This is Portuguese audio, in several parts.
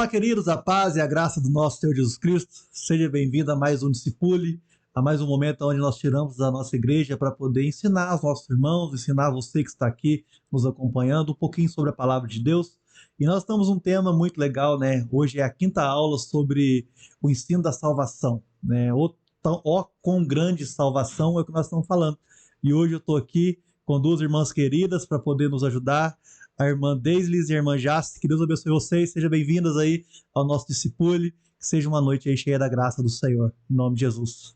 Olá, queridos, a paz e a graça do nosso Senhor Jesus Cristo. Seja bem-vindo a mais um Discipule, a mais um momento onde nós tiramos da nossa igreja para poder ensinar aos nossos irmãos, ensinar você que está aqui nos acompanhando um pouquinho sobre a palavra de Deus. E nós estamos um tema muito legal, né? Hoje é a quinta aula sobre o ensino da salvação, né? Ó, quão grande salvação é o que nós estamos falando. E hoje eu estou aqui com duas irmãs queridas para poder nos ajudar, a irmã Deislis e a irmã Jace. Que Deus abençoe vocês, sejam bem-vindas aí ao nosso Discipule, que seja uma noite aí cheia da graça do Senhor, em nome de Jesus.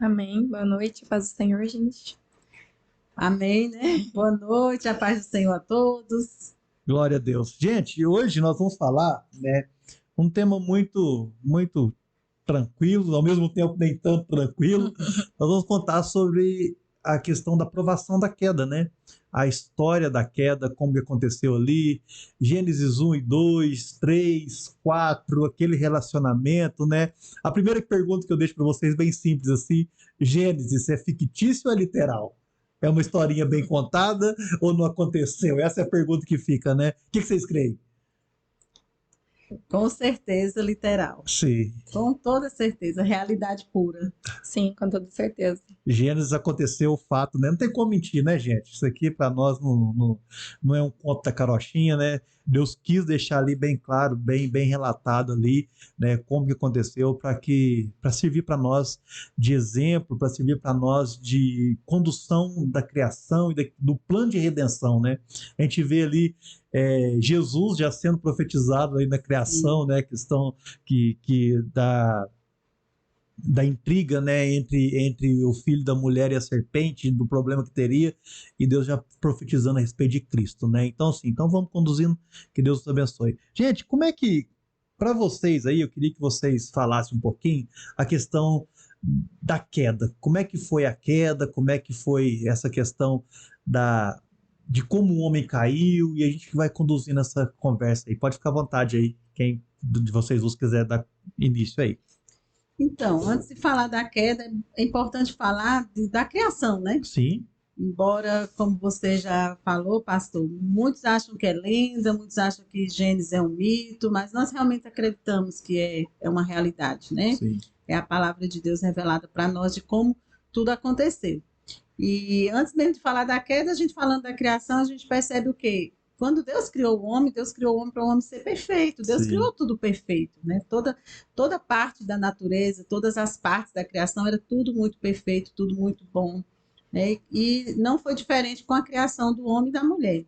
Amém, boa noite, paz do Senhor, gente. Amém, né? Boa noite, a paz do Senhor a todos. Glória a Deus. Gente, hoje nós vamos falar, né, um tema muito tranquilo, ao mesmo tempo nem tanto tranquilo. Nós vamos contar sobre a questão da provação da queda, né? A história da queda, como que aconteceu ali, Gênesis 1 e 2, 3, 4, aquele relacionamento, né? A primeira pergunta que eu deixo para vocês, bem simples assim, Gênesis é fictício ou é literal? É uma historinha bem contada ou não aconteceu? Essa é a pergunta que fica, né? O que vocês creem? Com certeza, literal. Sim. Com toda certeza, realidade pura. Sim, com toda certeza. Gênesis aconteceu o fato, né? Não tem como mentir, né, gente? Isso aqui para nós não é um conto da carochinha, né? Deus quis deixar ali bem claro, bem relatado ali, né? Como que aconteceu para servir para nós de exemplo, para servir para nós de condução da criação e do plano de redenção, né? A gente vê ali Jesus já sendo profetizado aí na criação, né? Questão que da intriga, né, entre o filho da mulher e a serpente, do problema que teria, e Deus já profetizando a respeito de Cristo, né? Então, assim, vamos conduzindo, que Deus os abençoe. Gente, como é que, para vocês aí, eu queria que vocês falassem um pouquinho a questão da queda. Como é que foi a queda? Como é que foi essa questão de como o homem caiu? E a gente vai conduzindo essa conversa aí. Pode ficar à vontade aí, quem de vocês os quiser dar início aí. Então, antes de falar da queda, é importante falar da criação, né? Sim. Embora, como você já falou, pastor, muitos acham que é lenda, muitos acham que Gênesis é um mito, mas nós realmente acreditamos que é uma realidade, né? Sim. É a palavra de Deus revelada para nós de como tudo aconteceu. E antes mesmo de falar da queda, a gente falando da criação, a gente percebe o quê? Quando Deus criou o homem para o homem ser perfeito. Deus Sim. criou tudo perfeito, né? Toda parte da natureza, todas as partes da criação, era tudo muito perfeito, tudo muito bom, né? E não foi diferente com a criação do homem e da mulher.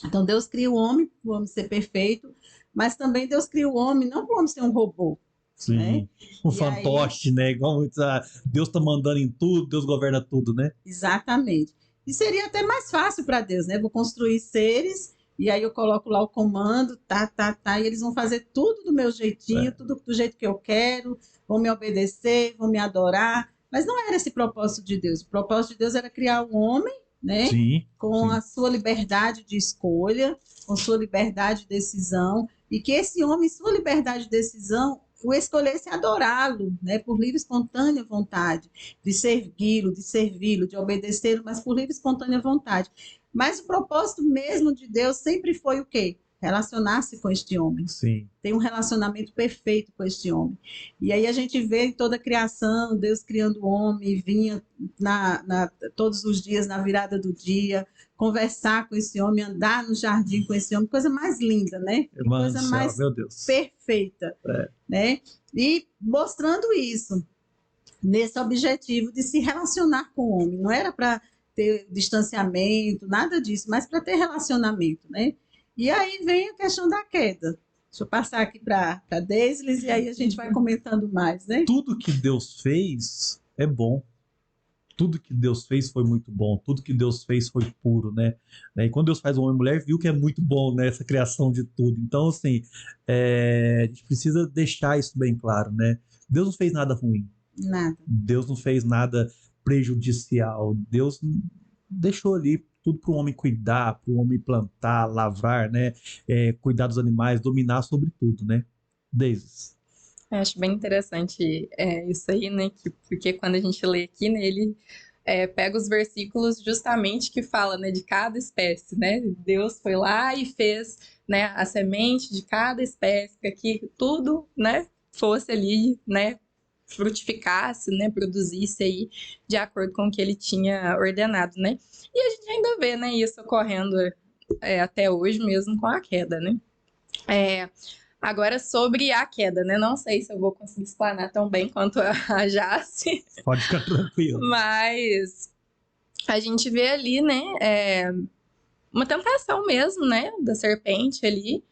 Então, Deus cria o homem para o homem ser perfeito, mas também Deus cria o homem não para o homem ser um robô. Sim, né? um E fantoche, né? Igual muitos, Deus tá mandando em tudo, Deus governa tudo, né? Exatamente. E seria até mais fácil para Deus, né? Vou construir seres e aí eu coloco lá o comando, e eles vão fazer tudo do meu jeitinho, tudo do jeito que eu quero, vão me obedecer, vão me adorar. Mas não era esse o propósito de Deus. O propósito de Deus era criar um homem, né? Sim. Com a sua liberdade de escolha, com sua liberdade de decisão, e que esse homem, sua liberdade de decisão, o escolhesse adorá-lo, né, por livre e espontânea vontade, de servi-lo, de obedecê-lo, mas por livre e espontânea vontade. Mas o propósito mesmo de Deus sempre foi o quê? Relacionar-se com este homem. Sim. Tem um relacionamento perfeito com este homem. E aí a gente vê em toda a criação, Deus criando o homem, vinha todos os dias, na virada do dia, conversar com esse homem, andar no jardim com esse homem, coisa mais linda, né? Coisa mais meu Deus. perfeita, né? E mostrando isso, nesse objetivo de se relacionar com o homem. Não era para ter distanciamento, nada disso, mas para ter relacionamento, né? E aí vem a questão da queda. Deixa eu passar aqui para Deislis e aí a gente vai comentando mais, né? Tudo que Deus fez é bom. Tudo que Deus fez foi muito bom. Tudo que Deus fez foi puro, né? E quando Deus faz homem e mulher, viu que é muito bom, né? Essa criação de tudo. Então, assim, a gente precisa deixar isso bem claro, né? Deus não fez nada ruim. Nada. Deus não fez nada prejudicial. Deus deixou ali tudo para o homem cuidar, para o homem plantar, lavrar, né? Cuidar dos animais, dominar sobre tudo, né? Deise. Eu acho bem interessante isso aí, né? Porque quando a gente lê aqui, né, ele pega os versículos justamente que fala, né, de cada espécie, né? Deus foi lá e fez, né, a semente de cada espécie para que tudo, né, fosse ali, né, frutificasse, né, produzisse aí de acordo com o que ele tinha ordenado, né? E a gente ainda vê, né, isso ocorrendo até hoje mesmo com a queda, né? Agora sobre a queda, né? Não sei se eu vou conseguir explanar tão bem quanto a Jace, Pode ficar tranquilo. mas a gente vê ali, né, uma tentação mesmo, né, da serpente ali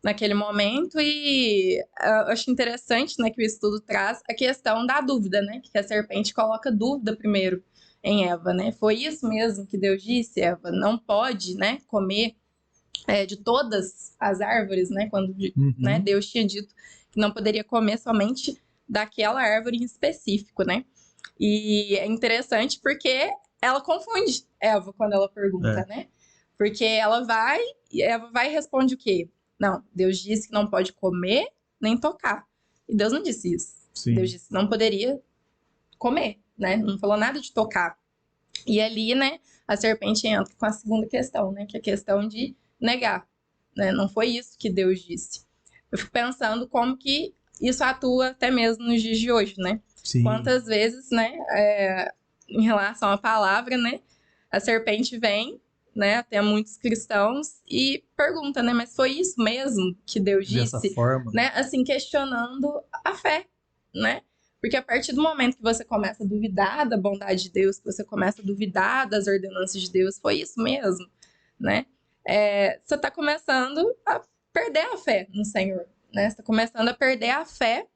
naquele momento, e eu acho interessante, né, que o estudo traz a questão da dúvida, né, que a serpente coloca dúvida primeiro em Eva, né? Foi isso mesmo que Deus disse, Eva, não pode, né, comer de todas as árvores, né, quando né, Deus tinha dito que não poderia comer somente daquela árvore em específico, né? E é interessante porque ela confunde Eva quando ela pergunta, né? Porque Eva vai e responde o quê? Não, Deus disse que não pode comer nem tocar. E Deus não disse isso. Sim. Deus disse que não poderia comer, né? Não falou nada de tocar. E ali, né, a serpente entra com a segunda questão, né? Que é a questão de negar, né? Não foi isso que Deus disse. Eu fico pensando como que isso atua até mesmo nos dias de hoje, né? Sim. Quantas vezes, né, em relação à palavra, né, a serpente vem, né, até muitos cristãos e pergunta, né, mas foi isso mesmo que Deus disse? Dessa forma, né, assim, questionando a fé, né? Porque a partir do momento que você começa a duvidar da bondade de Deus, que você começa a duvidar das ordenanças de Deus, foi isso mesmo, né? Você está começando a perder a fé no Senhor, né? Você está começando a perder a fé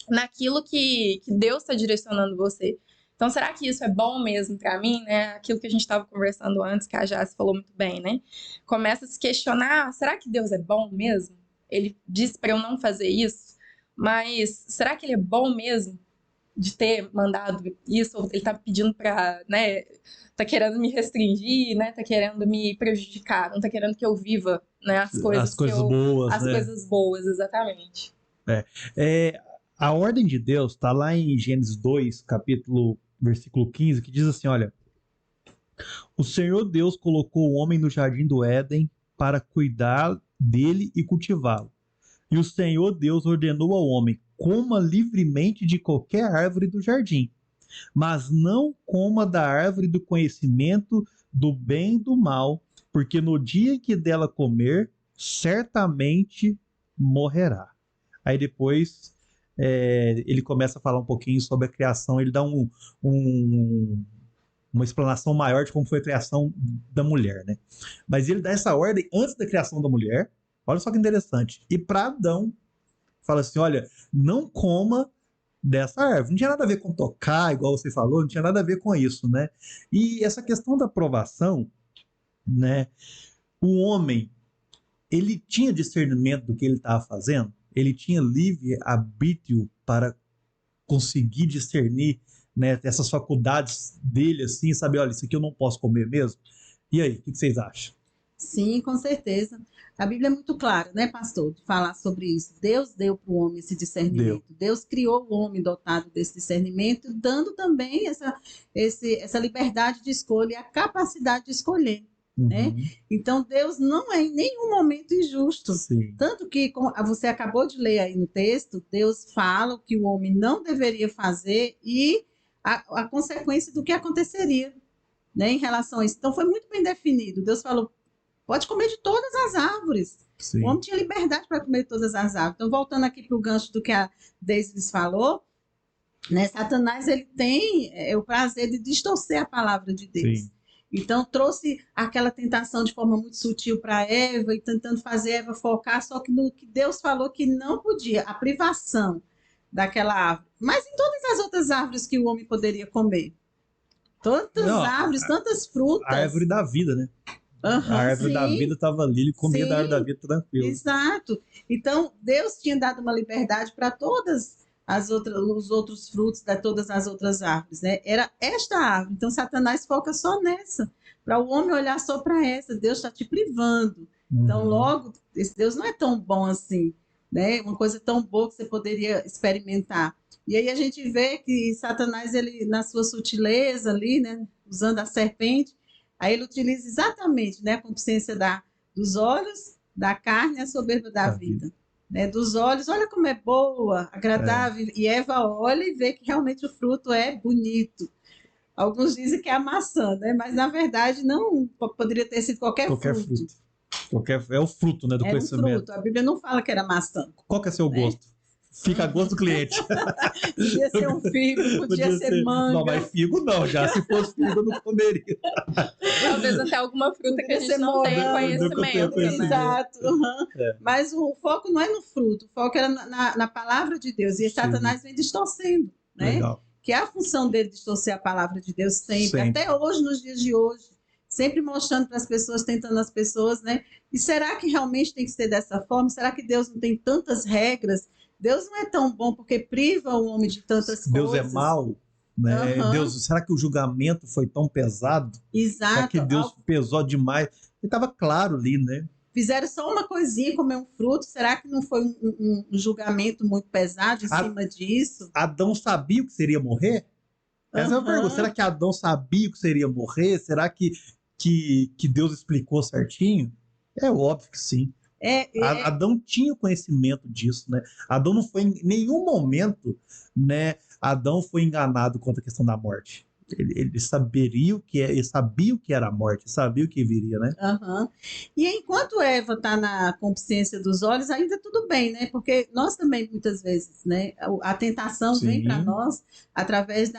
naquilo que Deus está direcionando você. Então, será que isso é bom mesmo para mim, né? Aquilo que a gente estava conversando antes, que a Jace falou muito bem, né? Começa a se questionar, será que Deus é bom mesmo? Ele disse para eu não fazer isso, mas será que ele é bom mesmo de ter mandado isso? Ou ele tá pedindo para, né? Tá querendo me restringir, né? Tá querendo me prejudicar, não tá querendo que eu viva, né? As coisas boas, as né? coisas boas, exatamente. A ordem de Deus está lá em Gênesis 2, versículo 15, que diz assim, olha, o Senhor Deus colocou o homem no jardim do Éden para cuidar dele e cultivá-lo. E o Senhor Deus ordenou ao homem, coma livremente de qualquer árvore do jardim, mas não coma da árvore do conhecimento do bem e do mal, porque no dia que dela comer, certamente morrerá. Aí depois ele começa a falar um pouquinho sobre a criação, ele dá uma explanação maior de como foi a criação da mulher, né? Mas ele dá essa ordem antes da criação da mulher, olha só que interessante. E para Adão, fala assim, olha, não coma dessa árvore. Não tinha nada a ver com tocar, igual você falou, não tinha nada a ver com isso, né? E essa questão da provação, né? O homem, ele tinha discernimento do que ele estava fazendo? Ele tinha livre arbítrio para conseguir discernir, né, essas faculdades dele, assim, saber, olha, isso aqui eu não posso comer mesmo? E aí, o que vocês acham? Sim, com certeza. A Bíblia é muito clara, né, pastor, de falar sobre isso. Deus deu para o homem esse discernimento. Deus criou o homem dotado desse discernimento, dando também essa liberdade de escolha e a capacidade de escolher. Né? Então, Deus não é em nenhum momento injusto. Sim. Tanto que, como você acabou de ler aí no texto, Deus fala o que o homem não deveria fazer e a consequência do que aconteceria, né, em relação a isso. Então, foi muito bem definido. Deus falou, pode comer de todas as árvores. Sim. O homem tinha liberdade para comer de todas as árvores. Então, voltando aqui para o gancho do que a Deise falou, né, Satanás ele tem o prazer de distorcer a palavra de Deus. Sim. Então, trouxe aquela tentação de forma muito sutil para Eva e tentando fazer Eva focar só que no que Deus falou que não podia, a privação daquela árvore. Mas em todas as outras árvores que o homem poderia comer. Tantas árvores, tantas frutas. A árvore da vida, né? A árvore da vida estava ali, ele comia da árvore da vida tranquilo. Exato. Então, Deus tinha dado uma liberdade para todas os outros frutos de todas as outras árvores, né? Era esta árvore. Então, Satanás foca só nessa, para o homem olhar só para essa. Deus está te privando. Então, logo, esse Deus não é tão bom assim, né? Uma coisa tão boa que você poderia experimentar. E aí a gente vê que Satanás, ele, na sua sutileza ali, né, usando a serpente, aí ele utiliza exatamente, né, a concupiscência dos olhos, da carne e a soberba da vida. Né, dos olhos, olha como é boa, agradável, e Eva olha e vê que realmente o fruto é bonito. Alguns dizem que é a maçã, né? Mas na verdade não poderia ter sido qualquer fruto. É o fruto, né, do Era um conhecimento. fruto. A Bíblia não fala que era maçã. Qual que é seu gosto? Fica a gosto do cliente. Podia ser um figo, podia ser manga. Não, mas figo não, já se fosse figo eu não comeria. Talvez até alguma fruta que a gente não tenha conhecimento, né? Exato. Mas o foco não é no fruto, o foco era na palavra de Deus. E Satanás vem distorcendo, né? Legal. Que é a função dele distorcer a palavra de Deus sempre. Até hoje, nos dias de hoje. Sempre mostrando para as pessoas, tentando as pessoas, né? E será que realmente tem que ser dessa forma? Será que Deus não tem tantas regras? Deus não é tão bom porque priva o homem de tantas coisas. Deus é mau, né? Deus, será que o julgamento foi tão pesado? Exato. Será que Deus pesou demais? Ele estava claro ali, né? Fizeram só uma coisinha, comer um fruto. Será que não foi um julgamento muito pesado em cima disso? Adão sabia o que seria morrer? Essa é uma pergunta. Será que Adão sabia o que seria morrer? Será que Deus explicou certinho? É óbvio que sim. Adão tinha conhecimento disso, né? Adão não foi em nenhum momento, né? Adão foi enganado quanto à questão da morte. Ele sabia o que era a morte, sabia o que viria, né? E enquanto Eva está na consciência dos olhos, ainda tudo bem, né? Porque nós também, muitas vezes, né? A tentação vem para nós através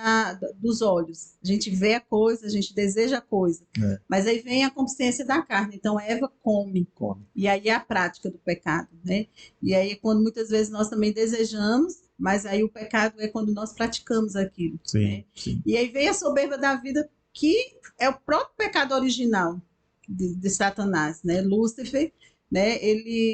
dos olhos. A gente vê a coisa, a gente deseja a coisa. Mas aí vem a consciência da carne. Então, Eva come. E aí é a prática do pecado, né? E aí, quando muitas vezes nós também desejamos, mas aí o pecado é quando nós praticamos aquilo. Sim, né? sim. E aí vem a soberba da vida, que é o próprio pecado original de Satanás, né? Lúcifer, né?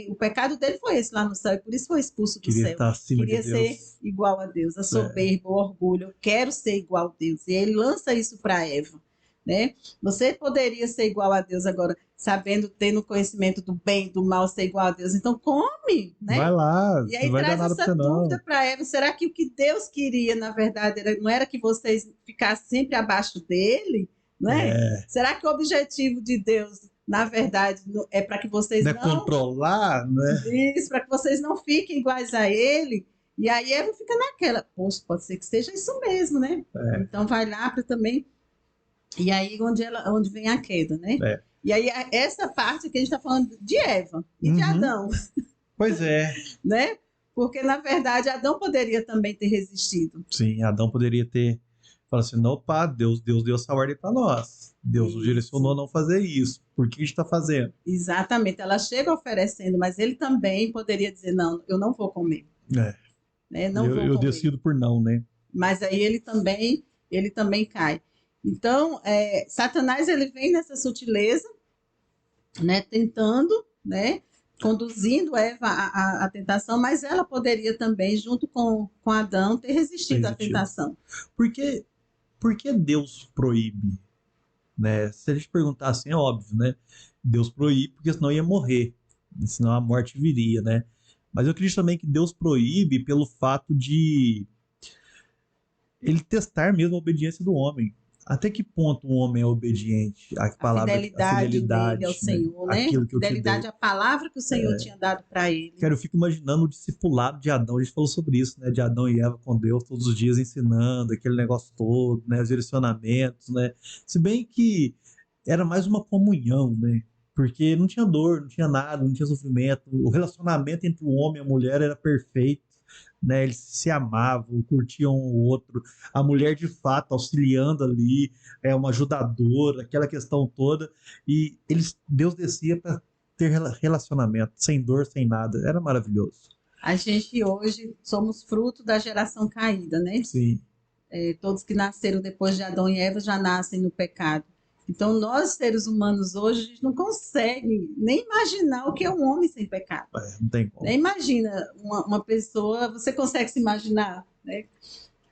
O pecado dele foi esse lá no céu, e por isso foi expulso do céu. Queria ser igual a Deus, a soberba, o orgulho. Eu quero ser igual a Deus. E ele lança isso para Eva. Né? Você poderia ser igual a Deus agora, sabendo, tendo conhecimento do bem, do mal, ser igual a Deus. Então come, né? Vai lá, e aí vai traz dar nada essa dúvida para Eva. Será que o que Deus queria, na verdade, não era que vocês ficassem sempre abaixo dele? Né? Será que o objetivo de Deus, na verdade, é para que vocês não controlar, né? Isso, para que vocês não fiquem iguais a ele. E aí Eva fica naquela, poxa, pode ser que seja isso mesmo, né? Então vai lá para também. E aí onde vem a queda, né? E aí essa parte que a gente está falando de Eva e de Adão. Pois é. Né? Porque, na verdade, Adão poderia também ter resistido. Sim, Adão poderia ter falado assim, opa, Deus deu essa ordem para nós. Deus nos direcionou a não fazer isso. Por que a gente está fazendo? Exatamente. Ela chega oferecendo, mas ele também poderia dizer, não, eu não vou comer. Né? Eu decido por não, né? Mas aí ele também cai. Então, Satanás, ele vem nessa sutileza, né, tentando, né, conduzindo Eva à tentação, mas ela poderia também, junto com Adão, ter resistido à tentação. Por que Deus proíbe? Né? Se a gente perguntar assim, é óbvio, né? Deus proíbe porque senão ia morrer, senão a morte viria, né? Mas eu acredito também que Deus proíbe pelo fato de ele testar mesmo a obediência do homem. Até que ponto o homem é obediente à palavra, a fidelidade dele ao Senhor, né? A fidelidade à palavra que o Senhor tinha dado para ele. Cara, eu fico imaginando o discipulado de Adão. A gente falou sobre isso, né? De Adão e Eva com Deus todos os dias ensinando aquele negócio todo, né? Os direcionamentos, né? Se bem que era mais uma comunhão, né? Porque não tinha dor, não tinha nada, não tinha sofrimento. O relacionamento entre o homem e a mulher era perfeito. Né, eles se amavam, curtiam o outro, a mulher de fato auxiliando ali, uma ajudadora, aquela questão toda, e Deus descia para ter relacionamento, sem dor, sem nada, era maravilhoso. A gente hoje somos fruto da geração caída, né? Sim. Todos que nasceram depois de Adão e Eva já nascem no pecado. Então, nós, seres humanos, hoje, a gente não consegue nem imaginar o que é um homem sem pecado. Não tem como. Nem imagina uma pessoa, você consegue se imaginar, né?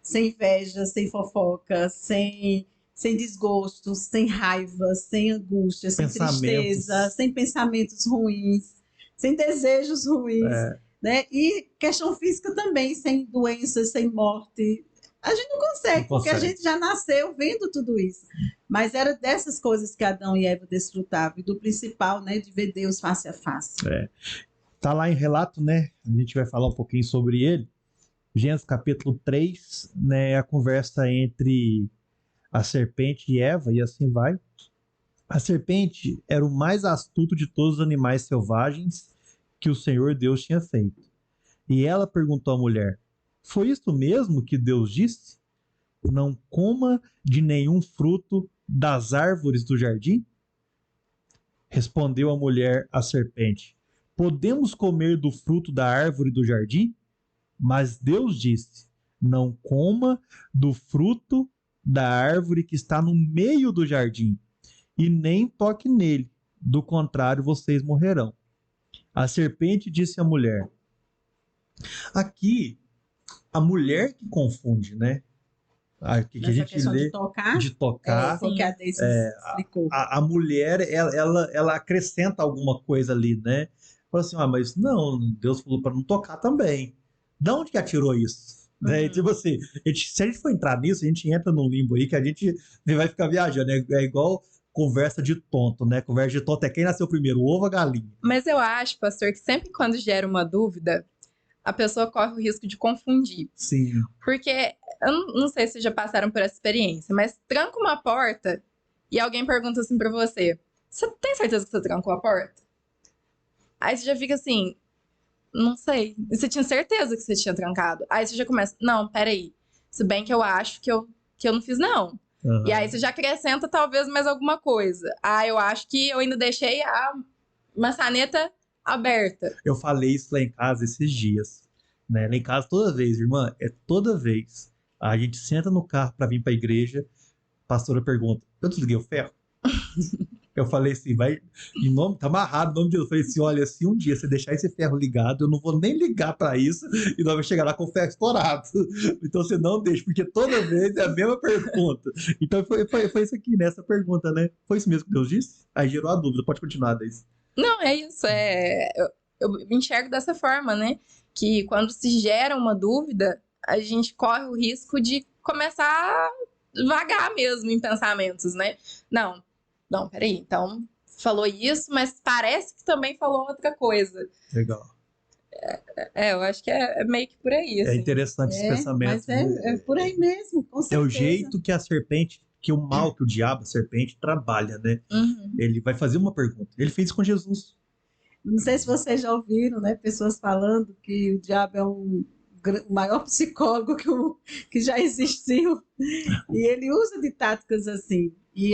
Sem inveja, sem fofoca, sem desgosto, sem raiva, sem angústia, sem tristeza, sem pensamentos ruins, sem desejos ruins. né? E questão física também, sem doenças, sem morte. A gente não consegue, porque a gente já nasceu vendo tudo isso. Mas era dessas coisas que Adão e Eva desfrutavam, e do principal, né, de ver Deus face a face. Tá lá em relato, né? A gente vai falar um pouquinho sobre ele. Gênesis capítulo 3, né? A conversa entre a serpente e Eva, e assim vai. A serpente era o mais astuto de todos os animais selvagens que o Senhor Deus tinha feito. E ela perguntou à mulher: foi isto mesmo que Deus disse? Não coma de nenhum fruto das árvores do jardim? Respondeu a mulher à serpente: podemos comer do fruto da árvore do jardim? Mas Deus disse: não coma do fruto da árvore que está no meio do jardim, e nem toque nele, do contrário vocês morrerão. A serpente disse à mulher. Aqui, a mulher que confunde, né? Aqui que a gente lê de tocar, porque a Deise explicou. A mulher, ela acrescenta alguma coisa ali, né? Fala assim, mas não, Deus falou para não tocar também. De onde que ela tirou isso? Né? Tipo assim, se a gente for entrar nisso, a gente entra num limbo aí que a gente vai ficar viajando. É igual conversa de tonto, né? Conversa de tonto é quem nasceu primeiro, o ovo ou a galinha. Mas eu acho, pastor, que sempre quando gera uma dúvida, a pessoa corre o risco de confundir. Sim. Porque, eu não sei se já passaram por essa experiência, mas tranca uma porta e alguém pergunta assim pra você: você tem certeza que você trancou a porta? Aí você já fica assim, não sei. E você tinha certeza que você tinha trancado. Aí você já começa, não, peraí. Se bem que eu acho que eu não fiz, não. Uhum. E aí você já acrescenta talvez mais alguma coisa. Eu acho que eu ainda deixei a maçaneta aberta. Eu falei isso lá em casa esses dias, né? Lá em casa toda vez, irmã, toda vez. A gente senta no carro para vir para a igreja, a pastora pergunta: eu desliguei o ferro? Eu falei assim, tá amarrado, em nome de Deus. Eu falei assim, olha, se um dia você deixar esse ferro ligado, eu não vou nem ligar para isso e nós vamos chegar lá com o ferro estourado. Então você não deixa, porque toda vez é a mesma pergunta. Então foi isso aqui, né? Essa pergunta, né? Foi isso mesmo que Deus disse? Aí gerou a dúvida, pode continuar, Deise. Não, é isso. Eu enxergo dessa forma, né? Que quando se gera uma dúvida, a gente corre o risco de começar a vagar mesmo em pensamentos, né? Não, peraí. Então, falou isso, mas parece que também falou outra coisa. Legal. Eu acho que é meio que por aí. Assim. É interessante esse pensamento. Mas é por aí mesmo, com certeza. É o jeito que a serpente, que o mal, que o diabo, a serpente, trabalha, né? Uhum. Ele vai fazer uma pergunta. Ele fez com Jesus. Não sei se vocês já ouviram, né? Pessoas falando que o diabo é o maior psicólogo que já existiu. E ele usa de táticas assim. E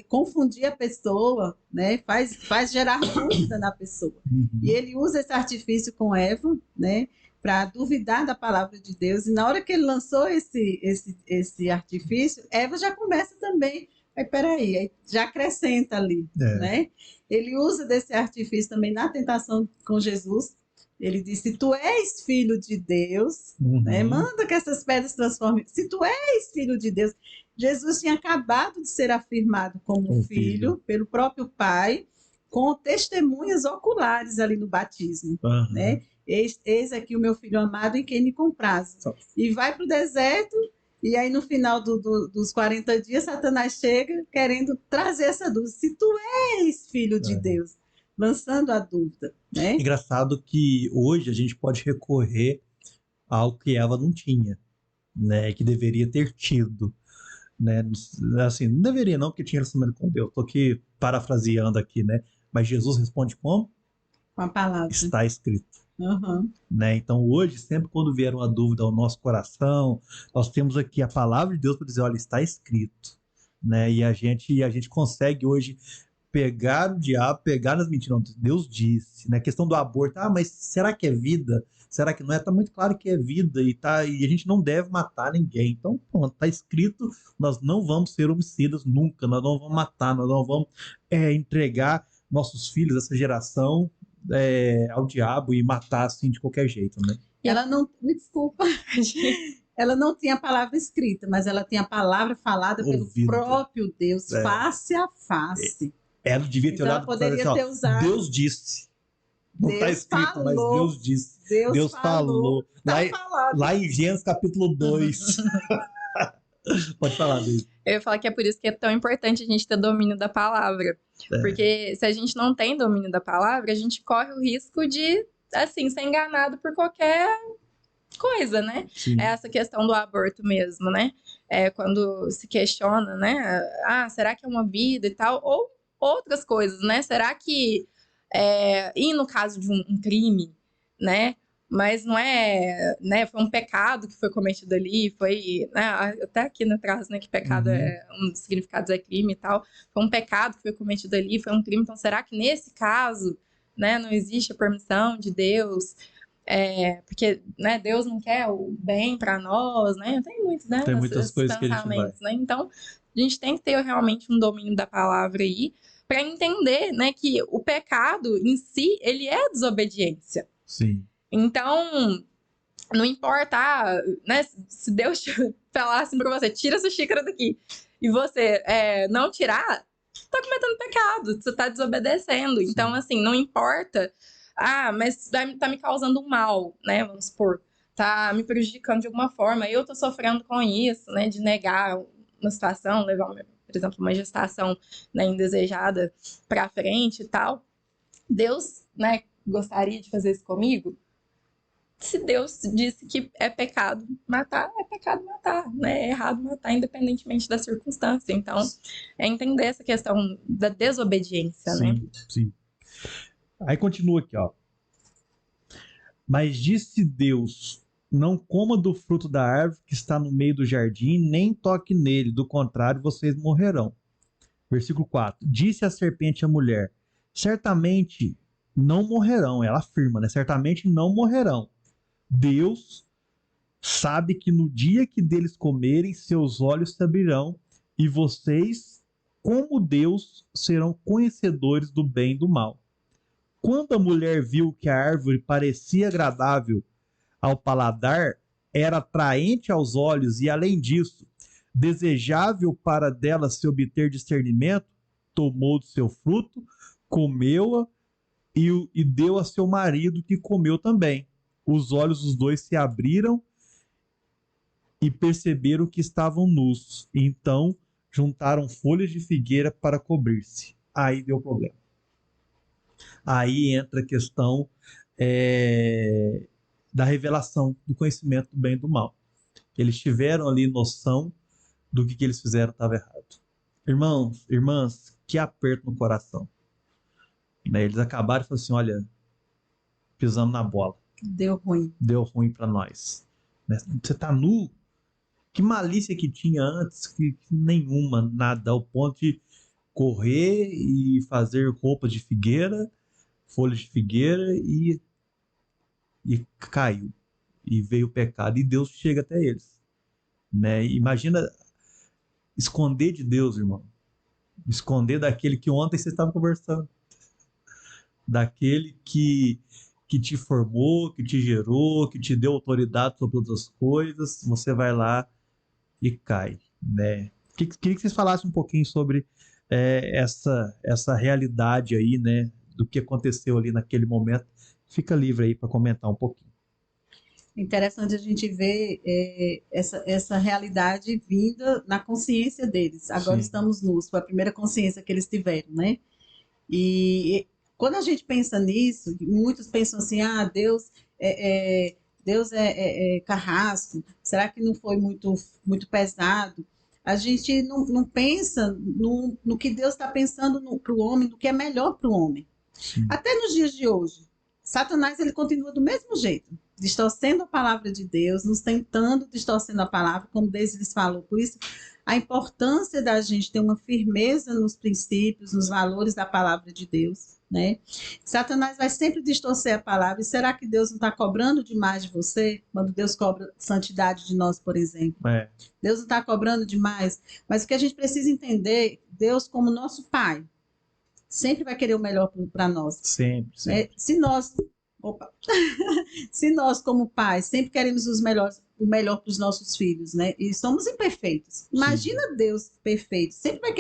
confundir a pessoa, né, faz gerar dúvida na pessoa. Uhum. E ele usa esse artifício com Eva, né, para duvidar da palavra de Deus. E na hora que ele lançou esse artifício, Eva já começa também. Aí, peraí, aí já acrescenta ali, né? Ele usa desse artifício também na tentação com Jesus. Ele disse: tu és filho de Deus, né? Manda que essas pedras transformem. Se tu és filho de Deus. Jesus tinha acabado de ser afirmado como filho pelo próprio Pai, com testemunhas oculares ali no batismo, né? Eis aqui o meu filho amado em quem me comprazo. E vai para o deserto, e aí no final dos 40 dias, Satanás chega querendo trazer essa dúvida. Se tu és filho de Deus, lançando a dúvida, né? Engraçado que hoje a gente pode recorrer ao que Eva não tinha, né? Que deveria ter tido. Né? Assim, não deveria não, porque tinha relacionamento com Deus. Estou aqui parafraseando aqui, né? Mas Jesus responde como? Com a palavra. Está escrito. Né? Então hoje, sempre quando vier uma dúvida ao nosso coração, nós temos aqui a palavra de Deus para dizer, olha, está escrito. Né? E a gente consegue hoje pegar o diabo, pegar nas mentiras. Deus disse, né? A questão do aborto, mas será que é vida? Será que não é? Tá muito claro que é vida e a gente não deve matar ninguém. Então, pronto, tá escrito, nós não vamos ser homicidas nunca, nós não vamos matar, nós não vamos entregar nossos filhos, essa geração, ao diabo e matar assim de qualquer jeito, né? Ela não, me desculpa, ela não tinha a palavra escrita, mas ela tinha a palavra falada pelo próprio Deus, face a face. Ela devia ter olhado para ela, poderia ter usado. Deus disse. Não está escrito, falou, mas Deus disse. Deus falou. Tá falado. Lá em Gênesis capítulo 2. Pode falar, Deus. Eu ia falar que é por isso que é tão importante a gente ter domínio da palavra. Porque se a gente não tem domínio da palavra, a gente corre o risco de, assim, ser enganado por qualquer coisa, né? Sim. É essa questão do aborto mesmo, né? É quando se questiona, né? Ah, será que é uma vida e tal? Ou outras coisas, né? Será que... e no caso de um crime, né? Mas não é, né? Foi um pecado que foi cometido ali, foi, né? Até aqui no traz, né? Que pecado um dos significados é crime e tal. Foi um pecado que foi cometido ali, foi um crime. Então, será que nesse caso, né? Não existe a permissão de Deus? Porque, né? Deus não quer o bem para nós, né? Tem muitos, né? Tem muitas coisas que a gente vai. Né? Então, a gente tem que ter realmente um domínio da palavra aí para entender, né? Que o pecado em si, ele é desobediência. Sim. Então, não importa, né? Se Deus falar assim pra você, tira essa xícara daqui, e você não tirar, tá cometendo pecado, você tá desobedecendo. Sim. Então, assim, não importa, mas tá me causando um mal, né? Vamos supor, tá me prejudicando de alguma forma, eu tô sofrendo com isso, né? De negar uma situação, levar, por exemplo, uma gestação, né, indesejada pra frente e tal. Deus, né, gostaria de fazer isso comigo? Se Deus disse que é pecado matar, né? É errado matar, independentemente da circunstância. Então, é entender essa questão da desobediência, Sim, né? Sim. Aí continua aqui, ó. Mas disse Deus: não coma do fruto da árvore que está no meio do jardim, nem toque nele, do contrário, vocês morrerão. Versículo 4. Disse a serpente à mulher: certamente não morrerão. Ela afirma, né? Certamente não morrerão. Deus sabe que no dia que deles comerem, seus olhos se abrirão e vocês, como Deus, serão conhecedores do bem e do mal. Quando a mulher viu que a árvore parecia agradável ao paladar, era atraente aos olhos e, além disso, desejável para dela se obter discernimento, tomou do seu fruto, comeu-a e deu a seu marido, que comeu também. Os olhos dos dois se abriram e perceberam que estavam nus. Então juntaram folhas de figueira para cobrir-se. Aí deu problema. Aí entra a questão da revelação, do conhecimento do bem e do mal. Eles tiveram ali noção do que eles fizeram estava errado. Irmãos, irmãs, que aperto no coração. Né? Eles acabaram e falaram assim, olha, pisamos na bola. Deu ruim. Deu ruim para nós. Né? Você tá nu? Que malícia que tinha antes, que nenhuma, nada, ao ponto de correr e fazer roupas de figueira, folhas de figueira e caiu. E veio o pecado e Deus chega até eles. Né? Imagina esconder de Deus, irmão. Esconder daquele que ontem você estava conversando. Daquele que te formou, que te gerou, que te deu autoridade sobre todas as coisas. Você vai lá e cai. Né? Queria que vocês falassem um pouquinho sobre essa realidade aí, né? Do que aconteceu ali naquele momento. Fica livre aí para comentar um pouquinho. Interessante a gente ver essa realidade vinda na consciência deles. Agora Sim. estamos nus, foi a primeira consciência que eles tiveram, né? E quando a gente pensa nisso, muitos pensam assim, Deus Deus é carrasco, será que não foi muito pesado? A gente não pensa no que Deus está pensando para o homem, no que é melhor para o homem. Sim. Até nos dias de hoje, Satanás ele continua do mesmo jeito, distorcendo a palavra de Deus, nos tentando distorcendo a palavra, como Deus lhes falou. Por isso, a importância da gente ter uma firmeza nos princípios, nos valores da palavra de Deus, né? Satanás vai sempre distorcer a palavra. E será que Deus não está cobrando demais de você? Quando Deus cobra santidade de nós, por exemplo. Deus não está cobrando demais. Mas o que a gente precisa entender, Deus como nosso Pai, sempre vai querer o melhor para nós. Sempre. Se nós como pais sempre queremos o melhor para os nossos filhos, né? E somos imperfeitos. Imagina Sim. Deus perfeito, sempre vai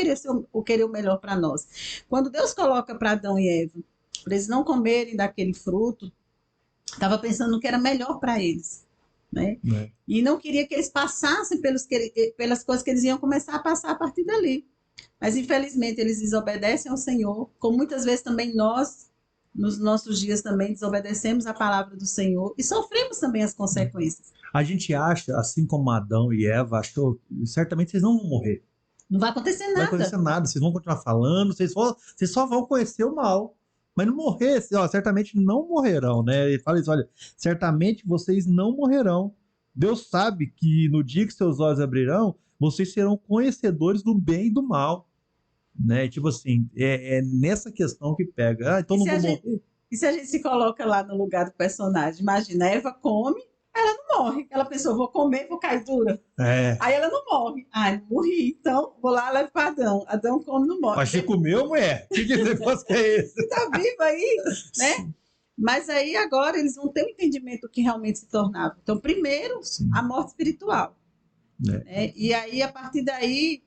querer o melhor para nós. Quando Deus coloca para Adão e Eva, para eles não comerem daquele fruto, estava pensando no que era melhor para eles, né? E não queria que eles passassem pelas coisas que eles iam começar a passar a partir dali. Mas, infelizmente, eles desobedecem ao Senhor, como muitas vezes também nós, nos nossos dias também, desobedecemos a palavra do Senhor e sofremos também as consequências. A gente acha, assim como Adão e Eva achou, certamente vocês não vão morrer. Não vai acontecer Não vai nada. acontecer nada, vocês vão continuar falando, vocês só vão conhecer o mal. Mas não morrer, ó, certamente não morrerão, né? Ele fala isso, olha, certamente vocês não morrerão. Deus sabe que no dia que seus olhos abrirão, vocês serão conhecedores do bem e do mal. Né? Tipo assim, é nessa questão que pega. Então não vou morrer. E se a gente se coloca lá no lugar do personagem? Imagina, Eva come, ela não morre. Ela pensou, vou comer, vou cair dura. Aí ela não morre. Ai, não morri, então vou lá, levo para Adão. Adão come, não morre. Mas você comeu, mulher? Que negócio que é esse? Você tá vivo aí, né? Mas aí agora eles vão ter um entendimento do que realmente se tornava. Então, primeiro, a morte espiritual. Né? E aí, a partir daí,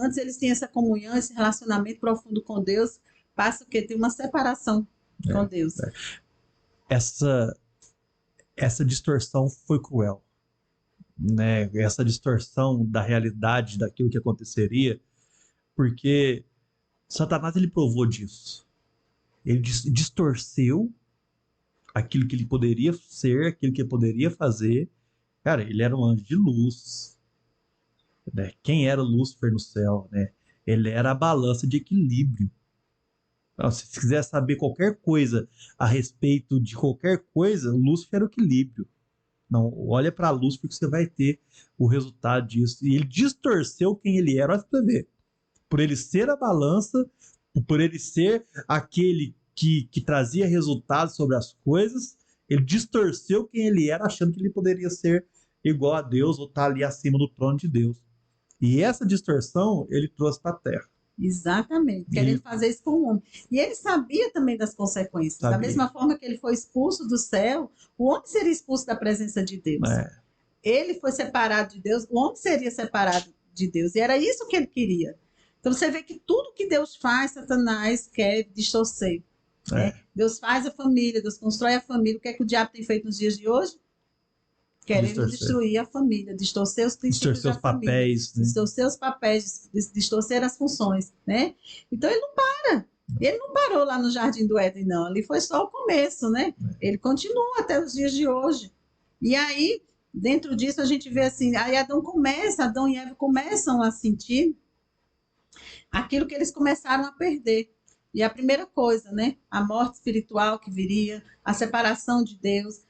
antes eles tinham essa comunhão, esse relacionamento profundo com Deus, passa o quê? Tem uma separação com Deus. Essa distorção foi cruel. Né? Essa distorção da realidade, daquilo que aconteceria, porque Satanás ele provou disso. Ele distorceu aquilo que ele poderia ser, aquilo que ele poderia fazer. Cara, ele era um anjo de luz. Né? Quem era Lúcifer no céu? Né? Ele era a balança de equilíbrio. Então, se você quiser saber qualquer coisa a respeito de qualquer coisa, Lúcifer era o equilíbrio. Não, olha para Lúcifer que você vai ter o resultado disso. E ele distorceu quem ele era. Olha para você ver. Por ele ser a balança, por ele ser aquele que trazia resultados sobre as coisas, ele distorceu quem ele era, achando que ele poderia ser igual a Deus ou estar ali acima do trono de Deus. E essa distorção ele trouxe para a Terra. Exatamente, querendo fazer isso com o homem. E ele sabia também das consequências. Da mesma forma que ele foi expulso do céu, o homem seria expulso da presença de Deus. Ele foi separado de Deus, o homem seria separado de Deus. E era isso que ele queria. Então você vê que tudo que Deus faz, Satanás quer distorcer. Né? Deus faz a família, Deus constrói a família. O que é que o diabo tem feito nos dias de hoje? Querendo destruir a família, distorcer os princípios da família, papéis, né? Distorcer os papéis, distorcer as funções, né? Então ele não para. Ele não parou lá no Jardim do Éden, não. Ali foi só o começo, né? Ele continua até os dias de hoje. E aí, dentro disso, a gente vê assim, aí Adão e Eva começam a sentir aquilo que eles começaram a perder. E a primeira coisa, né? A morte espiritual que viria, a separação de Deus.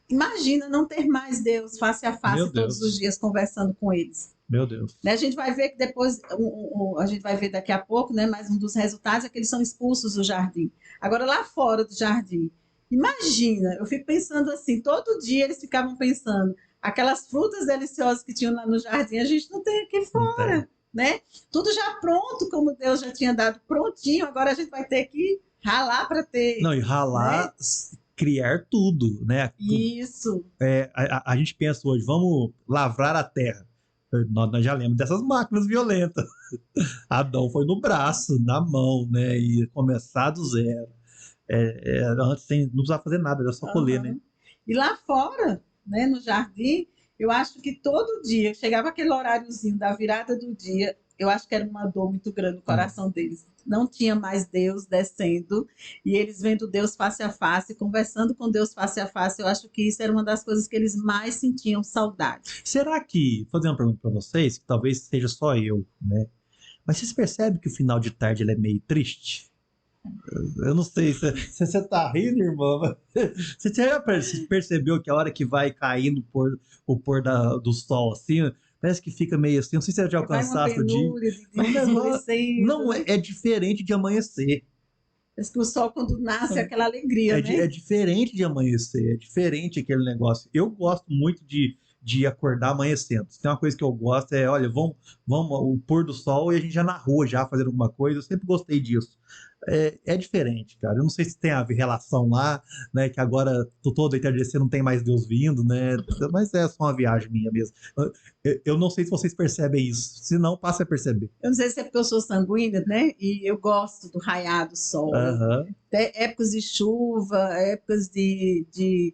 Imagina não ter mais Deus face a face todos os dias conversando com eles. Meu Deus. Né? A gente vai ver que depois, a gente vai ver daqui a pouco, né? Mais um dos resultados é que eles são expulsos do jardim. Agora, lá fora do jardim, imagina, eu fico pensando assim, todo dia eles ficavam pensando, aquelas frutas deliciosas que tinham lá no jardim, a gente não tem aqui fora. Né? Tudo já pronto, como Deus já tinha dado prontinho, agora a gente vai ter que ralar para ter. Não, e ralar, né? Criar tudo, né? Isso. A gente pensa hoje, vamos lavrar a terra. Nós já lemos dessas máquinas violentas. Adão foi no braço, na mão, né? E começar do zero. Antes não precisava fazer nada, era só colher, né? E lá fora, né, no jardim, eu acho que todo dia, chegava aquele horáriozinho da virada do dia, eu acho que era uma dor muito grande no coração deles. Não tinha mais Deus descendo, e eles vendo Deus face a face, conversando com Deus face a face, eu acho que isso era uma das coisas que eles mais sentiam saudade. Será que, vou fazer uma pergunta para vocês, que talvez seja só eu, né? Mas vocês percebem que o final de tarde ele é meio triste? Eu não sei se você tá rindo, irmã. Você já percebeu que a hora que vai caindo o pôr do sol assim, parece que fica meio assim, não sei se você já alcançasse o dia. Não, é diferente de amanhecer. Parece que o sol quando nasce é aquela alegria, né? É diferente de amanhecer, é diferente aquele negócio. Eu gosto muito de de acordar amanhecendo. Se tem uma coisa que eu gosto é, olha, vamos o pôr do sol e a gente já na rua, já fazendo alguma coisa. Eu sempre gostei disso. É diferente, cara. Eu não sei se tem a ver relação lá, né? Que agora todo entardecer não tem mais Deus vindo, né? Mas é só uma viagem minha mesmo. Eu não sei se vocês percebem isso. Se não, passe a perceber. Eu não sei se é porque eu sou sanguínea, né? E eu gosto do raiar do sol. Aham. Épocas de chuva, épocas de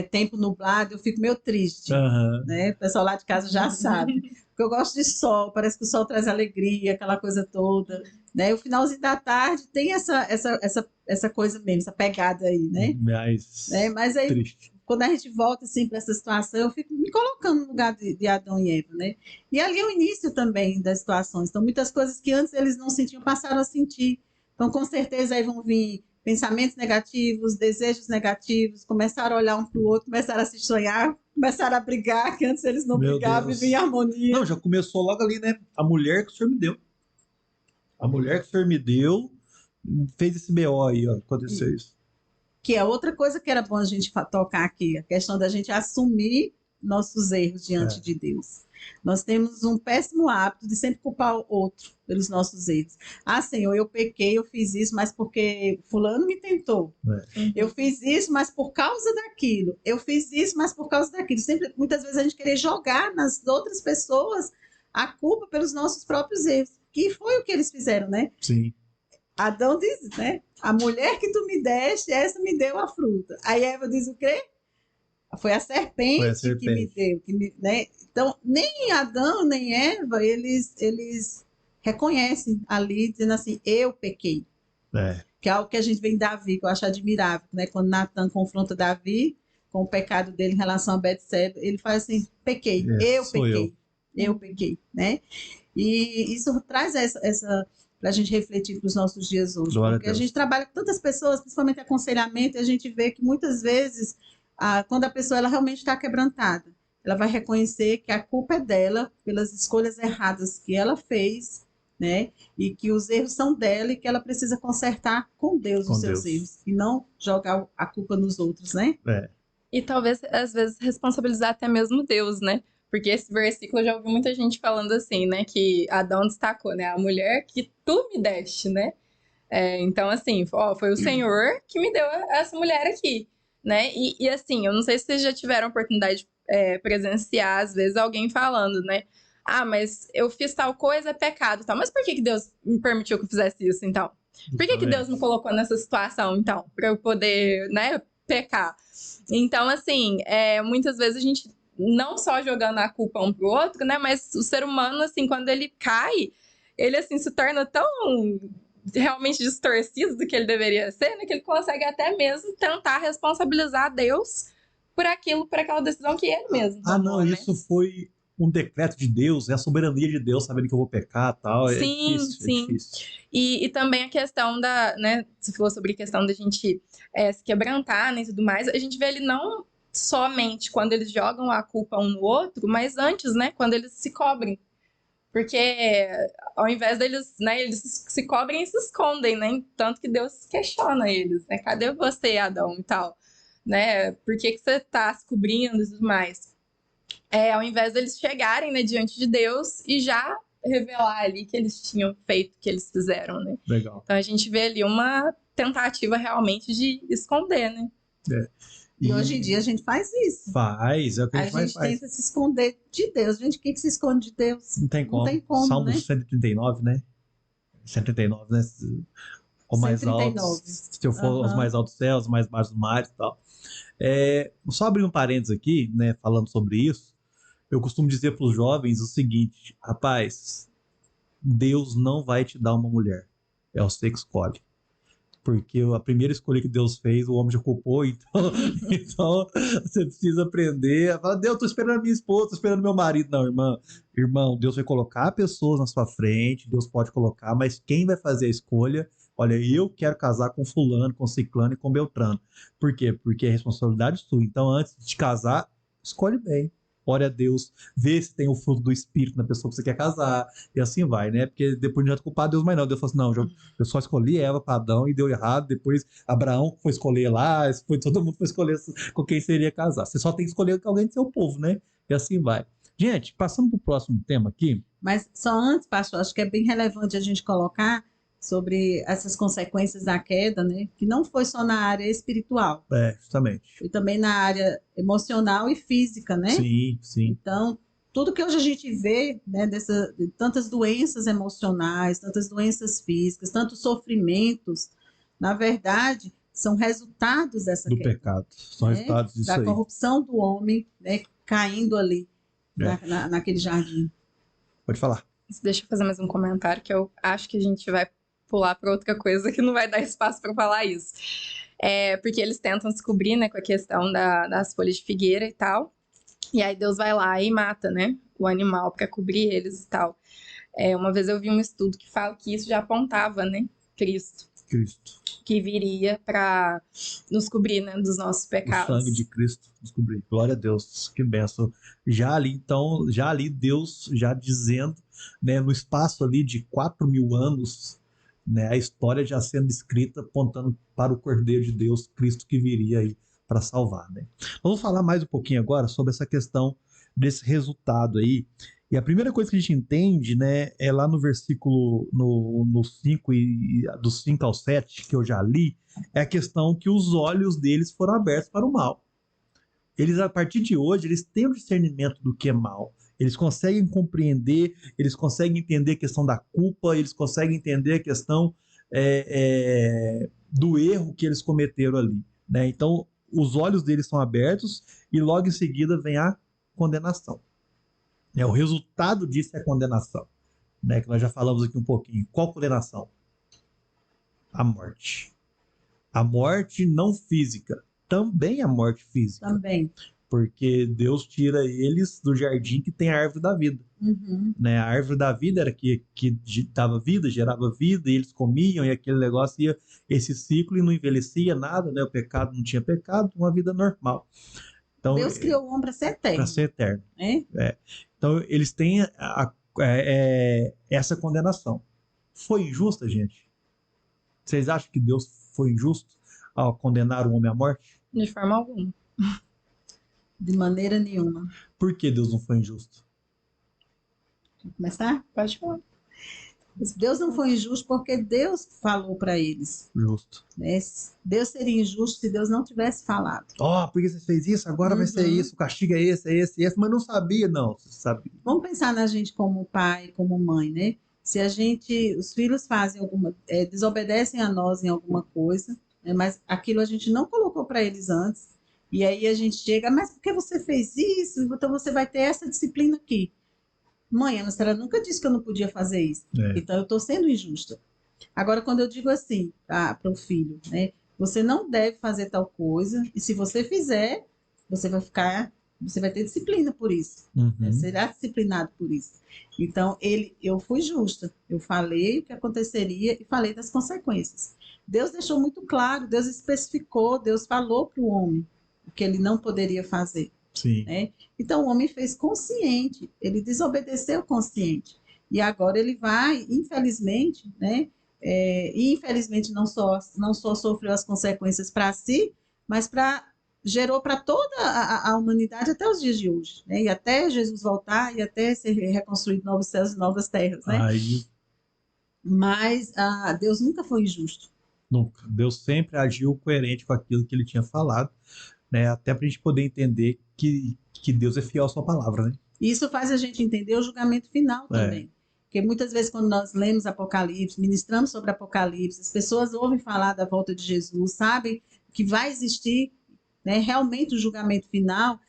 tempo nublado, eu fico meio triste, Aham. né? O pessoal lá de casa já sabe. Porque eu gosto de sol, parece que o sol traz alegria, aquela coisa toda, né? O finalzinho da tarde tem essa coisa mesmo, essa pegada aí, né? Mais Mas aí, triste. quando a gente volta assim para essa situação, eu fico me colocando no lugar de Adão e Eva, né? E ali é o início também das situações. Então, muitas coisas que antes eles não sentiam passaram a sentir. Então, com certeza aí vão vir pensamentos negativos, desejos negativos, começaram a olhar um para o outro, começaram a se sonhar, começaram a brigar, que antes eles não Meu brigavam, Deus. viviam em harmonia. Não, já começou logo ali, né? A mulher que o senhor me deu. A mulher que o senhor me deu fez esse BO aí, ó. Aconteceu isso. Que é outra coisa que era bom a gente tocar aqui, a questão da gente assumir nossos erros diante de Deus. Nós temos um péssimo hábito de sempre culpar o outro pelos nossos erros. Ah, Senhor, eu pequei, eu fiz isso, mas porque fulano me tentou. Eu fiz isso, mas por causa daquilo. Eu fiz isso, mas por causa daquilo. Sempre, muitas vezes a gente querer jogar nas outras pessoas a culpa pelos nossos próprios erros. Que foi o que eles fizeram, né? Sim. Adão diz, né? A mulher que tu me deste, essa me deu a fruta. Aí Eva diz o quê? Foi a serpente que me deu. Né? Então, nem Adão, nem Eva, eles reconhecem ali, dizendo assim, eu pequei. Que é algo que a gente vê em Davi, que eu acho admirável. Né? Quando Natan confronta Davi com o pecado dele em relação a Betseba, ele faz assim, pequei, eu pequei. Eu pequei. Né? E isso traz essa para a gente refletir para os nossos dias hoje. Glória porque a gente trabalha com tantas pessoas, principalmente aconselhamento, e a gente vê que muitas vezes, quando a pessoa ela realmente está quebrantada, ela vai reconhecer que a culpa é dela pelas escolhas erradas que ela fez, né? E que os erros são dela e que ela precisa consertar com Deus os seus erros. E não jogar a culpa nos outros, né? E talvez, às vezes, responsabilizar até mesmo Deus, né? Porque esse versículo eu já ouvi muita gente falando assim, né? Que Adão destacou, né? A mulher que tu me deste, né? Então, assim, foi o Senhor que me deu essa mulher aqui, né? E assim, eu não sei se vocês já tiveram a oportunidade de presenciar, às vezes, alguém falando, né? Ah, mas eu fiz tal coisa, é pecado, tal. Mas por que Deus me permitiu que eu fizesse isso, então? Por que Deus me colocou nessa situação, então? Pra eu poder, né, pecar? Então, assim, muitas vezes a gente não só jogando a culpa um pro outro, né? Mas o ser humano, assim, quando ele cai, ele, assim, se torna tão realmente distorcido do que ele deveria ser, né? Que ele consegue até mesmo tentar responsabilizar Deus por aquela decisão que ele mesmo tomou, não, né? isso foi um decreto de Deus, é a soberania de Deus, sabendo que eu vou pecar e tal. Sim, sim. É difícil. E também a questão da, né? Você falou sobre a questão da gente se quebrantar, né, e tudo mais. A gente vê ele não somente quando eles jogam a culpa um no outro, mas antes, né? Quando eles se cobrem. Porque ao invés deles, né, eles se cobrem e se escondem, né? Tanto que Deus questiona eles, né? Cadê você, Adão, e tal? Né? Por que você tá se cobrindo e tudo mais? Ao invés deles chegarem, né, diante de Deus e já revelar ali que eles tinham feito, que eles fizeram, né? Legal. Então a gente vê ali uma tentativa realmente de esconder, né? E hoje em dia a gente faz isso. É o que a gente mais faz. A gente tenta se esconder de Deus. Gente, o que se esconde de Deus? Não tem como. Salmo, né? 139, né? 139, né? O mais 139. alto. Se eu for os mais altos céus, os mais baixos mares e tal. Só abrindo um parênteses aqui, né? Falando sobre isso, eu costumo dizer para os jovens o seguinte: rapaz, Deus não vai te dar uma mulher. É você que escolhe. Porque a primeira escolha que Deus fez, o homem já culpou, então você precisa aprender a falar, Deus, tô esperando a minha esposa, tô esperando meu marido. Não, irmão, Deus vai colocar pessoas na sua frente, Deus pode colocar, mas quem vai fazer a escolha? Olha, eu quero casar com fulano, com ciclano e com beltrano. Por quê? Porque é responsabilidade sua. Então, antes de casar, escolhe bem. Ore a Deus, vê se tem o fruto do Espírito na pessoa que você quer casar, e assim vai, né? Porque depois não adianta culpar Deus mais não. Deus falou assim, não, eu só escolhi Eva para Adão e deu errado, depois Abraão foi escolher lá, todo mundo foi escolher com quem seria casar. Você só tem que escolher alguém do seu povo, né? E assim vai. Gente, passando para o próximo tema aqui. Mas só antes, pastor, acho que é bem relevante a gente colocar sobre essas consequências da queda, né? Que não foi só na área espiritual, Justamente. foi também na área emocional e física, né? Sim, sim. Então, tudo que hoje a gente vê, né, de tantas doenças emocionais, tantas doenças físicas, tantos sofrimentos, na verdade, são resultados dessa Do queda, pecado. São né? resultados disso Da aí. corrupção do homem, né, caindo ali naquele jardim. Pode falar. Deixa eu fazer mais um comentário, que eu acho que a gente vai pular para outra coisa que não vai dar espaço para falar isso. Porque eles tentam descobrir, né, com a questão das folhas de figueira e tal. E aí Deus vai lá e mata, né, o animal para cobrir eles e tal. Uma vez eu vi um estudo que fala que isso já apontava, né, Cristo, que viria para nos cobrir, né, dos nossos pecados. O sangue de Cristo descobrir. Glória a Deus, que benção. Já ali Deus já dizendo, né, no espaço ali de 4.000 anos, né, a história já sendo escrita apontando para o Cordeiro de Deus, Cristo, que viria aí para salvar, né? Vamos falar mais um pouquinho agora sobre essa questão desse resultado aí. E a primeira coisa que a gente entende, né, é lá no versículo no 5 dos 5 ao 7, que eu já li, é a questão que os olhos deles foram abertos para o mal. Eles, a partir de hoje, eles têm o discernimento do que é mal. Eles conseguem compreender, eles conseguem entender a questão da culpa, eles conseguem entender a questão do erro que eles cometeram ali, né? Então, os olhos deles são abertos e logo em seguida vem a condenação. O resultado disso é a condenação, né? Que nós já falamos aqui um pouquinho. Qual condenação? A morte. A morte não física, também a morte física. Também. Porque Deus tira eles do jardim que tem a árvore da vida. Uhum. Né? A árvore da vida era que dava vida, gerava vida, e eles comiam, e aquele negócio ia esse ciclo e não envelhecia nada, né? O pecado não tinha pecado, uma vida normal. Então, Deus criou o homem para ser eterno. Para ser eterno. Então, eles têm essa condenação. Foi injusta, gente? Vocês acham que Deus foi injusto ao condenar o homem à morte? De forma alguma. De maneira nenhuma. Por que Deus não foi injusto? Vamos começar? Pode falar. Deus não foi injusto porque Deus falou para eles. Justo. Né? Deus seria injusto se Deus não tivesse falado. Porque você fez isso, agora vai ser isso, o castigo é esse, mas não sabia, não. Você sabia. Vamos pensar na gente como pai, como mãe, né? Se os filhos fazem desobedecem a nós em alguma coisa, né? Mas aquilo a gente não colocou para eles antes, e aí a gente chega, mas por que você fez isso? Então você vai ter essa disciplina aqui. Mãe, a senhora nunca disse que eu não podia fazer isso. Então eu estou sendo injusta. Agora, quando eu digo assim para o filho, né? Você não deve fazer tal coisa, e se você fizer, você vai ter disciplina por isso. Né? Será disciplinado por isso. Então, eu fui justa. Eu falei o que aconteceria e falei das consequências. Deus deixou muito claro, Deus especificou, Deus falou para o homem o que ele não poderia fazer. Sim. Né? Então, o homem fez consciente, ele desobedeceu consciente. E agora ele vai, infelizmente, né? E infelizmente não só sofreu as consequências para si, mas gerou para toda a humanidade até os dias de hoje, né? E até Jesus voltar e até ser reconstruído novos céus e novas terras, né? Mas Deus nunca foi injusto. Nunca. Deus sempre agiu coerente com aquilo que ele tinha falado, né? Até para a gente poder entender que Deus é fiel à sua palavra, né? E isso faz a gente entender o julgamento final também. Porque muitas vezes quando nós lemos Apocalipse, ministramos sobre Apocalipse, as pessoas ouvem falar da volta de Jesus, sabem que vai existir, né, realmente o julgamento final,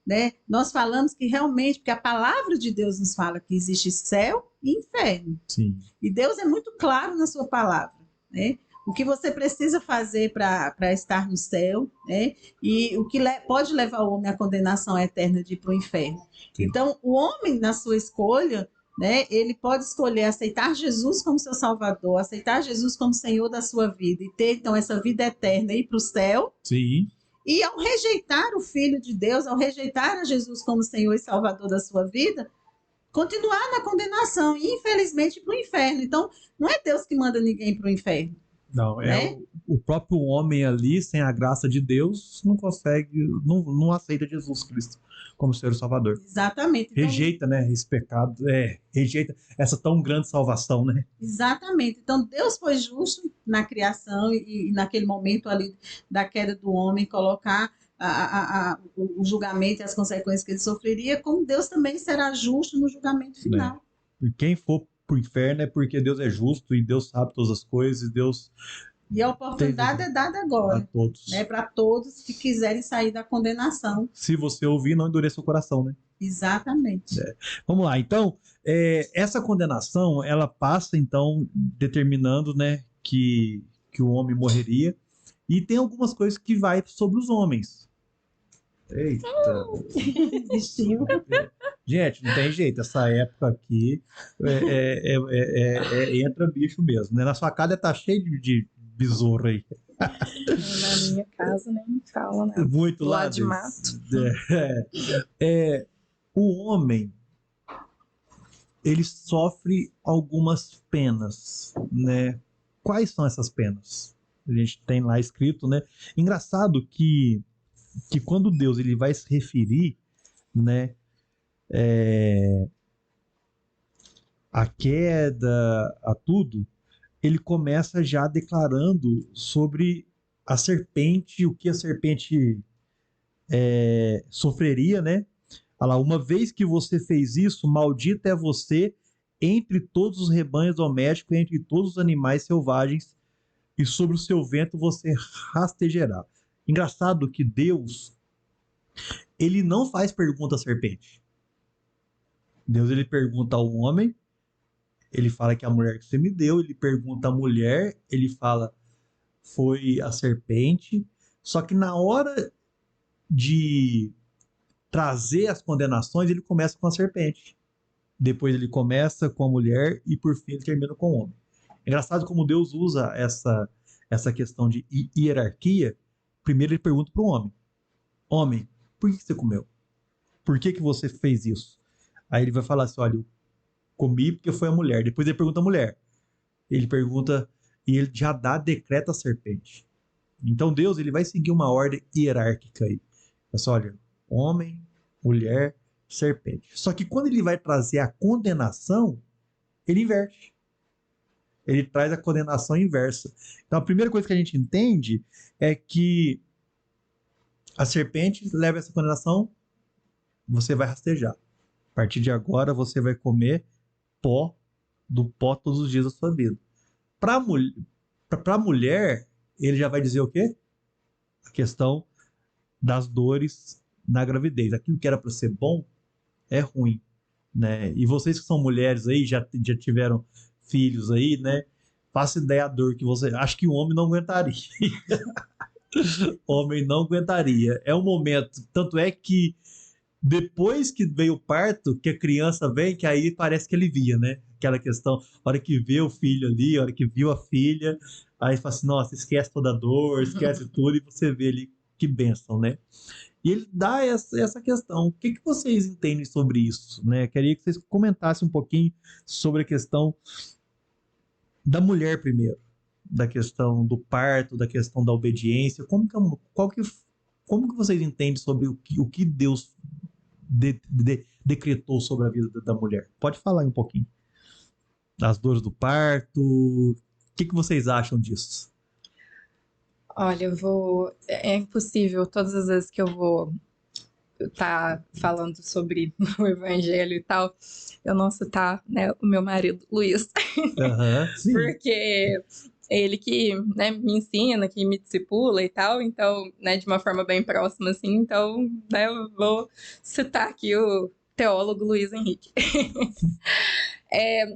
né? Nós falamos que realmente, porque a palavra de Deus nos fala que existe céu e inferno. Sim. E Deus é muito claro na sua palavra, né? O que você precisa fazer para estar no céu, né? E o que pode levar o homem à condenação eterna de ir para o inferno. Sim. Então, o homem, na sua escolha, né, ele pode escolher aceitar Jesus como seu Salvador, aceitar Jesus como Senhor da sua vida e ter, então, essa vida eterna e ir para o céu. Sim. E ao rejeitar o Filho de Deus, ao rejeitar a Jesus como Senhor e Salvador da sua vida, continuar na condenação e, infelizmente, para o inferno. Então, não é Deus que manda ninguém para o inferno. Não, né? o próprio homem ali, sem a graça de Deus, não consegue, não aceita Jesus Cristo como Senhor e Salvador. Exatamente. Então, Rejeita, né, esse pecado, rejeita essa tão grande salvação, né? exatamente. Então, Deus foi justo na criação e naquele momento ali da queda do homem, colocar o julgamento e as consequências que ele sofreria, como Deus também será justo no julgamento final. E quem for pro inferno é porque Deus é justo e Deus sabe todas as coisas e Deus E a oportunidade é dada a agora, todos. né, para todos que quiserem sair da condenação. Se você ouvir, não endureça o coração, né? Exatamente. Vamos lá, então, essa condenação, ela passa, então, determinando, né, que o homem morreria, e tem algumas coisas que vai sobre os homens. Eita! Bichinho. Gente, não tem jeito, essa época aqui entra bicho mesmo, né? Na sua casa tá cheio de besouro aí. Na minha casa nem fala, né? Muito Do lá lado de mato. O homem, ele sofre algumas penas, né? Quais são essas penas? A gente tem lá escrito, né? Engraçado que quando Deus ele vai se referir, né, a queda, a tudo, ele começa já declarando sobre a serpente, o que a serpente sofreria, né? Olha lá, uma vez que você fez isso, maldito é você entre todos os rebanhos domésticos, entre todos os animais selvagens, e sobre o seu vento você rastejará. Engraçado que Deus, ele não faz pergunta à serpente. Deus, ele pergunta ao homem, ele fala que a mulher que você me deu, ele pergunta à mulher, ele fala, foi a serpente. Só que na hora de trazer as condenações, ele começa com a serpente. Depois ele começa com a mulher e por fim ele termina com o homem. É engraçado como Deus usa essa questão de hierarquia. Primeiro ele pergunta para o homem. Homem, por que você comeu? Por que você fez isso? Aí ele vai falar assim, olha, eu comi porque foi a mulher. Depois ele pergunta a mulher. Ele pergunta e ele já decreta a serpente. Então Deus ele vai seguir uma ordem hierárquica aí. Assim, olha, homem, mulher, serpente. Só que quando ele vai trazer a condenação, ele inverte. Ele traz a condenação inversa. Então a primeira coisa que a gente entende é que a serpente leva essa condenação, você vai rastejar. A partir de agora você vai comer pó todos os dias da sua vida. Para a mulher, ele já vai dizer o quê? A questão das dores na gravidez. Aquilo que era para ser bom é ruim, né? E vocês que são mulheres aí, já tiveram filhos aí, né? Faça ideia da dor que você... Acho que o homem não aguentaria. O homem não aguentaria. É um momento... Tanto é que depois que veio o parto, que a criança vem, que aí parece que alivia, né? Aquela questão, a hora que vê o filho ali, a hora que viu a filha, aí fala assim, nossa, esquece toda a dor, esquece tudo, e você vê ali que bênção, né? E ele dá essa questão. O que vocês entendem sobre isso, né? Queria que vocês comentassem um pouquinho sobre a questão da mulher primeiro, da questão do parto, da questão da obediência. Como que vocês entendem sobre o que Deus decretou sobre a vida da mulher? Pode falar um pouquinho. Das dores do parto. O que vocês acham disso? Olha, é impossível todas as vezes que eu vou estar falando sobre o evangelho e tal, eu não citar, né, o meu marido, Luiz. Sim. Porque é ele que, né, me ensina, que me discipula e tal, então, né, de uma forma bem próxima, assim, então, né, eu vou citar aqui o teólogo Luiz Henrique.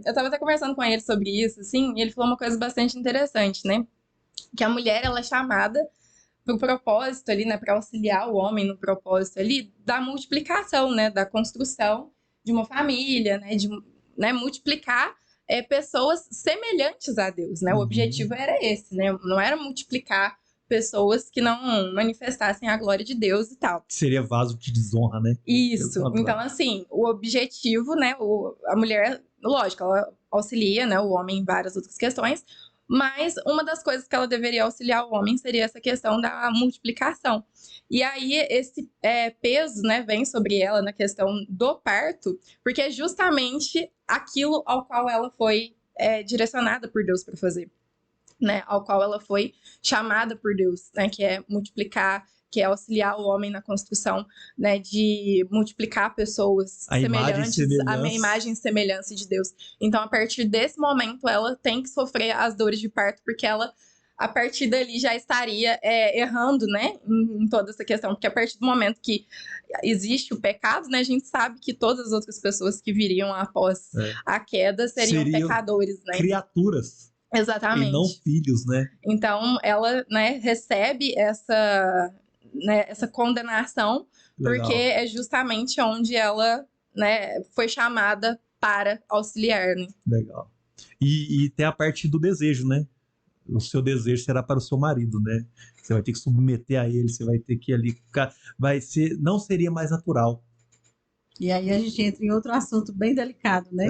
Eu tava até conversando com ele sobre isso, assim, e ele falou uma coisa bastante interessante, né, que a mulher, ela é chamada pro propósito ali, né, para auxiliar o homem no propósito ali da multiplicação, né, da construção de uma família, né, de, né, multiplicar pessoas semelhantes a Deus, né? O objetivo era esse, né? Não era multiplicar pessoas que não manifestassem a glória de Deus e tal. Seria vaso de desonra, né? Isso. Então, assim, o objetivo, né? A mulher, lógico, ela auxilia, né, o homem em várias outras questões, Mas uma das coisas que ela deveria auxiliar o homem seria essa questão da multiplicação. E aí esse peso, né, vem sobre ela na questão do parto, porque é justamente aquilo ao qual ela foi direcionada por Deus para fazer, né, ao qual ela foi chamada por Deus, né, que é multiplicar, que é auxiliar o homem na construção, né, de multiplicar pessoas semelhantes à minha imagem e semelhança de Deus. Então, a partir desse momento, ela tem que sofrer as dores de parto, porque ela, a partir dali, já estaria errando, né, em toda essa questão. Porque a partir do momento que existe o pecado, né, a gente sabe que todas as outras pessoas que viriam após a queda seriam pecadores, né? Criaturas. Exatamente. E não filhos, né? Então, ela, né, recebe essa condenação, Legal. porque é justamente onde ela, né, foi chamada para auxiliar, né? Legal. E tem a parte do desejo, né? O seu desejo será para o seu marido, né? Você vai ter que submeter a ele, você vai ter que ali... não seria mais natural. E aí a gente entra em outro assunto bem delicado, né?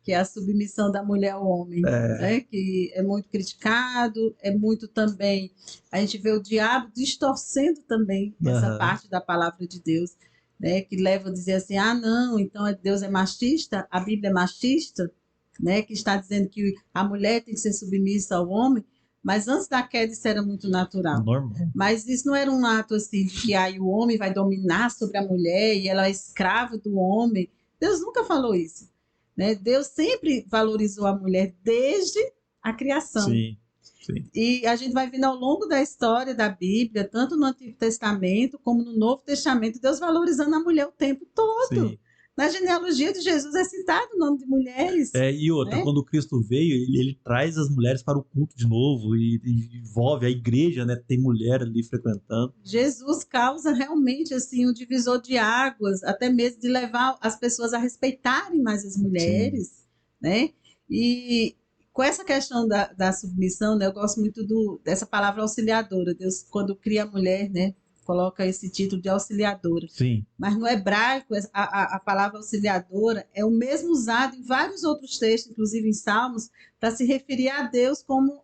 Que é a submissão da mulher ao homem, né? Que é muito criticado, é muito também... A gente vê o diabo distorcendo também essa parte da palavra de Deus, né? Que leva a dizer assim, não, então Deus é machista, a Bíblia é machista, né? Que está dizendo que a mulher tem que ser submissa ao homem, mas antes da queda isso era muito natural. Normal. Mas isso não era um ato assim, de que aí o homem vai dominar sobre a mulher e ela é escrava do homem. Deus nunca falou isso. Né? Deus sempre valorizou a mulher desde a criação. Sim, sim. E a gente vai vendo ao longo da história da Bíblia, tanto no Antigo Testamento como no Novo Testamento, Deus valorizando a mulher o tempo todo. Sim. Na genealogia de Jesus é citado o nome de mulheres. E outra, né? Quando Cristo veio, ele traz as mulheres para o culto de novo e envolve a igreja, né? Tem mulher ali frequentando. Jesus causa realmente assim um divisor de águas, até mesmo de levar as pessoas a respeitarem mais as mulheres, né? E com essa questão da submissão, né? Eu gosto muito dessa palavra auxiliadora. Deus, quando cria a mulher, né? Coloca esse título de auxiliadora. Sim. Mas no hebraico, a palavra auxiliadora é o mesmo usado em vários outros textos, inclusive em Salmos, para se referir a Deus como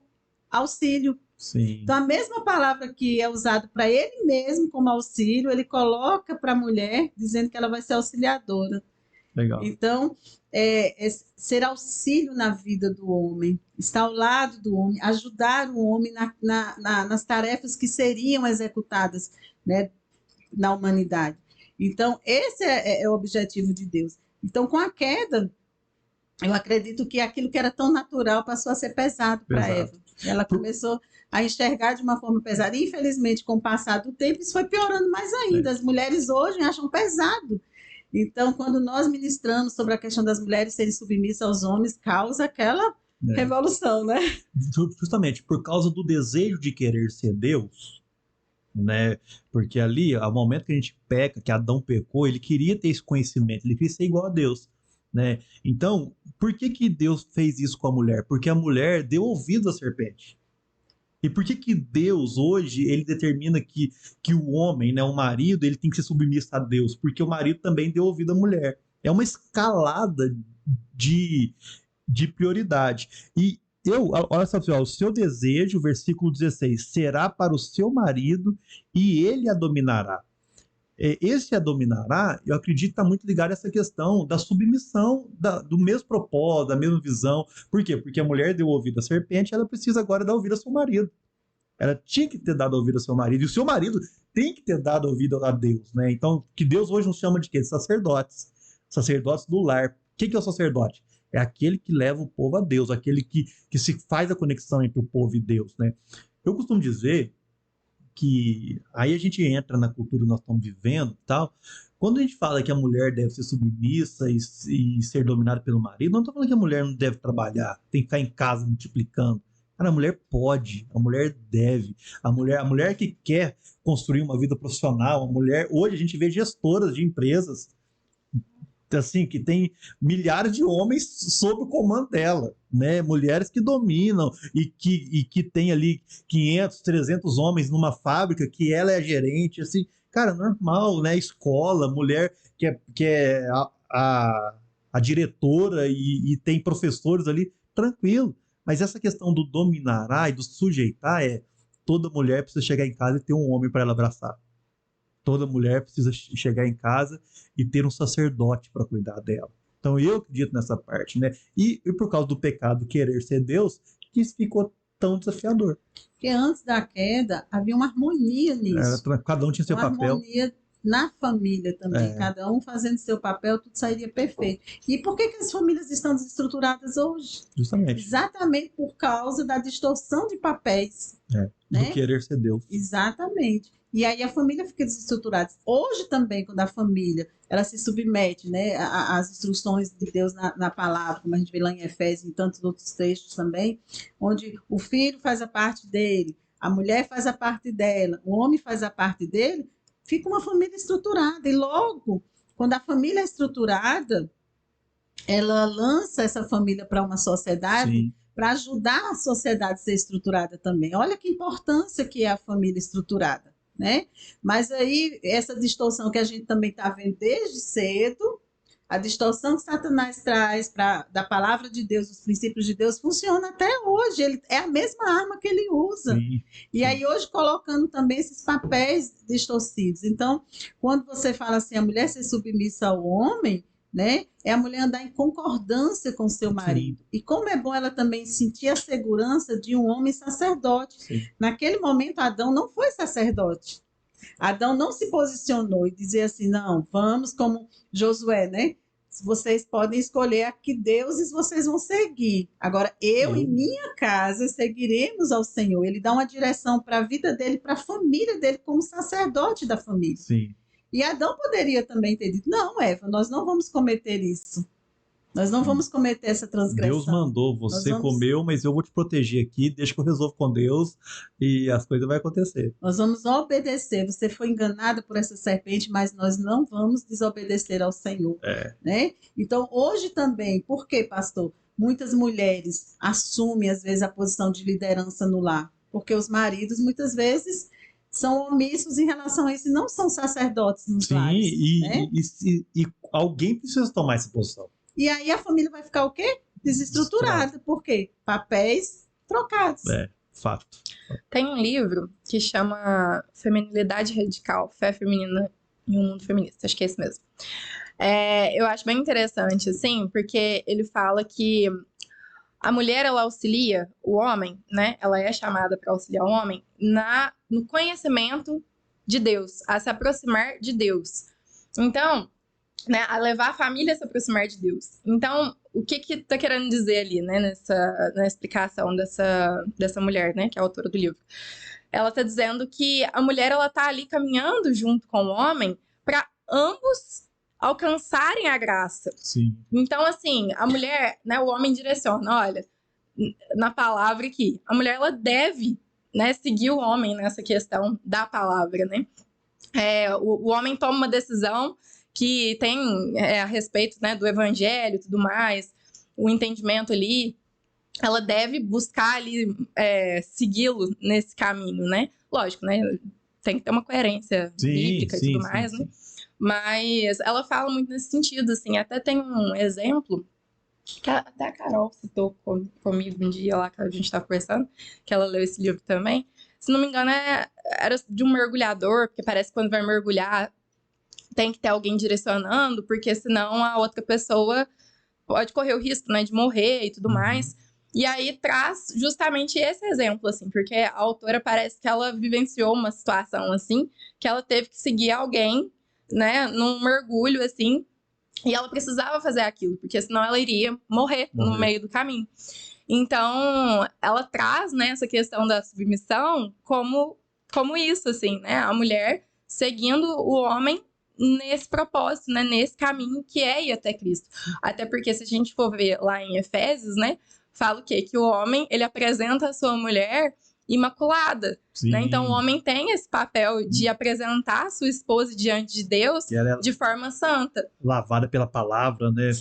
auxílio. Sim. Então, a mesma palavra que é usada para ele mesmo como auxílio, ele coloca para a mulher, dizendo que ela vai ser auxiliadora. Legal. Então, ser auxílio na vida do homem, estar ao lado do homem, ajudar o homem nas tarefas que seriam executadas, né, na humanidade. Então, esse é o objetivo de Deus. Então, com a queda, eu acredito que aquilo que era tão natural passou a ser pesado para Eva. Ela começou a enxergar de uma forma pesada. E, infelizmente, com o passar do tempo, isso foi piorando mais ainda. As mulheres hoje acham pesado. Então, quando nós ministramos sobre a questão das mulheres serem submissas aos homens, causa aquela revolução, né? Justamente por causa do desejo de querer ser Deus, né? Porque ali, ao momento que a gente peca, que Adão pecou, ele queria ter esse conhecimento, ele queria ser igual a Deus, né? Então, por que Deus fez isso com a mulher? Porque a mulher deu ouvido à serpente. E por que Deus, hoje, ele determina que o homem, né, o marido, ele tem que ser submisso a Deus? Porque o marido também deu ouvido à mulher. É uma escalada de prioridade. E olha só, pessoal, o seu desejo, versículo 16, será para o seu marido e ele a dominará. Esse a dominará, eu acredito que está muito ligado a essa questão da submissão, do mesmo propósito, da mesma visão. Por quê? Porque a mulher deu ouvido à serpente, ela precisa agora dar ouvido ao seu marido. Ela tinha que ter dado ouvido ao seu marido, e o seu marido tem que ter dado ouvido a Deus, né? Então, que Deus hoje nos chama de quê? De sacerdotes. Sacerdotes do lar. O que é o sacerdote? É aquele que leva o povo a Deus, aquele que se faz a conexão entre o povo e Deus, né? Eu costumo dizer que aí a gente entra na cultura que nós estamos vivendo e tal. Quando a gente fala que a mulher deve ser submissa e ser dominada pelo marido, não estou falando que a mulher não deve trabalhar, tem que ficar em casa multiplicando. Cara, a mulher pode, a mulher deve. A mulher que quer construir uma vida profissional, a mulher... Hoje a gente vê gestoras de empresas assim, que tem milhares de homens sob o comando dela, né? Mulheres que dominam e que tem ali 500, 300 homens numa fábrica que ela é a gerente, assim, cara, normal, né? Escola, mulher que é a diretora e tem professores ali, tranquilo. Mas essa questão do dominará e do sujeitar toda mulher precisa chegar em casa e ter um homem para ela abraçar. Toda mulher precisa chegar em casa e ter um sacerdote para cuidar dela. Então eu acredito nessa parte, né? E por causa do pecado querer ser Deus, que isso ficou tão desafiador. Porque antes da queda havia uma harmonia nisso. Cada um tinha seu uma papel. Harmonia na família também, cada um fazendo seu papel, tudo sairia perfeito. E por que as famílias estão desestruturadas hoje? Justamente. Exatamente por causa da distorção de papéis. Do querer ser Deus. Exatamente. E aí a família fica desestruturada. Hoje também, quando a família ela se submete, né, às instruções de Deus na palavra, como a gente vê lá em Efésios e em tantos outros textos também, onde o filho faz a parte dele, a mulher faz a parte dela, o homem faz a parte dele, fica uma família estruturada. E logo, quando a família é estruturada, ela lança essa família para uma sociedade para ajudar a sociedade a ser estruturada também. Olha que importância que é a família estruturada, né? Mas aí, essa distorção que a gente também está vendo desde cedo, a distorção que Satanás traz da palavra de Deus, dos princípios de Deus, funciona até hoje. É a mesma arma que ele usa. E aí, hoje, colocando também esses papéis distorcidos. Então, quando você fala assim, a mulher ser submissa ao homem, né, é a mulher andar em concordância com seu marido. E como é bom ela também sentir a segurança de um homem sacerdote. Naquele momento, Adão não foi sacerdote. Adão não se posicionou e dizer assim, não, vamos como Josué, né? Vocês podem escolher a que deuses vocês vão seguir. Agora, eu e minha casa seguiremos ao Senhor. Ele dá uma direção para a vida dele, para a família dele, como sacerdote da família. E Adão poderia também ter dito, não, Eva, nós não vamos cometer isso. Nós não vamos cometer essa transgressão. Deus mandou, você comeu, mas eu vou te proteger aqui, deixa que eu resolvo com Deus e as coisas vão acontecer. Nós vamos obedecer. Você foi enganada por essa serpente, mas nós não vamos desobedecer ao Senhor. Né? Então, hoje também, por que, pastor? Muitas mulheres assumem, às vezes, a posição de liderança no lar. Porque os maridos, muitas vezes, são omissos em relação a isso e não são sacerdotes nos lares. E alguém precisa tomar essa posição. E aí a família vai ficar o quê? Desestruturada. Por quê? Papéis trocados. Fato. Tem um livro que chama Feminilidade Radical, Fé Feminina em um Mundo Feminista. Acho que é esse mesmo. Eu acho bem interessante, assim, porque ele fala que a mulher, ela auxilia o homem, né? Ela é chamada para auxiliar o homem no conhecimento de Deus, a se aproximar de Deus. Então, né, a levar a família a se aproximar de Deus. Então, o que tá querendo dizer ali, né, na explicação dessa mulher, né, que é a autora do livro? Ela tá dizendo que a mulher, ela tá ali caminhando junto com o homem para ambos alcançarem a graça. Então, assim, a mulher, né, o homem direciona, olha, na palavra aqui, a mulher, ela deve, né, seguir o homem nessa questão da palavra, né? O homem toma uma decisão que tem a respeito, né, do evangelho e tudo mais, o entendimento ali, ela deve buscar ali segui-lo nesse caminho, né? Lógico, né? Tem que ter uma coerência bíblica e tudo mais, né? Mas ela fala muito nesse sentido, assim. Até tem um exemplo que até a Carol citou comigo um dia lá que a gente estava conversando, que ela leu esse livro também. Se não me engano, era de um mergulhador, porque parece que quando vai mergulhar tem que ter alguém direcionando, porque senão a outra pessoa pode correr o risco, né, de morrer e tudo mais. E aí traz justamente esse exemplo, assim, porque a autora parece que ela vivenciou uma situação, assim, que ela teve que seguir alguém, né, num mergulho, assim, e ela precisava fazer aquilo, porque senão ela iria morrer no meio do caminho. Então, ela traz, né, essa questão da submissão como isso, assim, né, a mulher seguindo o homem nesse propósito, né, nesse caminho que é ir até Cristo. Até porque se a gente for ver lá em Efésios, né, fala o quê? Que o homem, ele apresenta a sua mulher imaculada, né? Então o homem tem esse papel de apresentar a sua esposa diante de Deus de forma santa. Lavada pela palavra, né?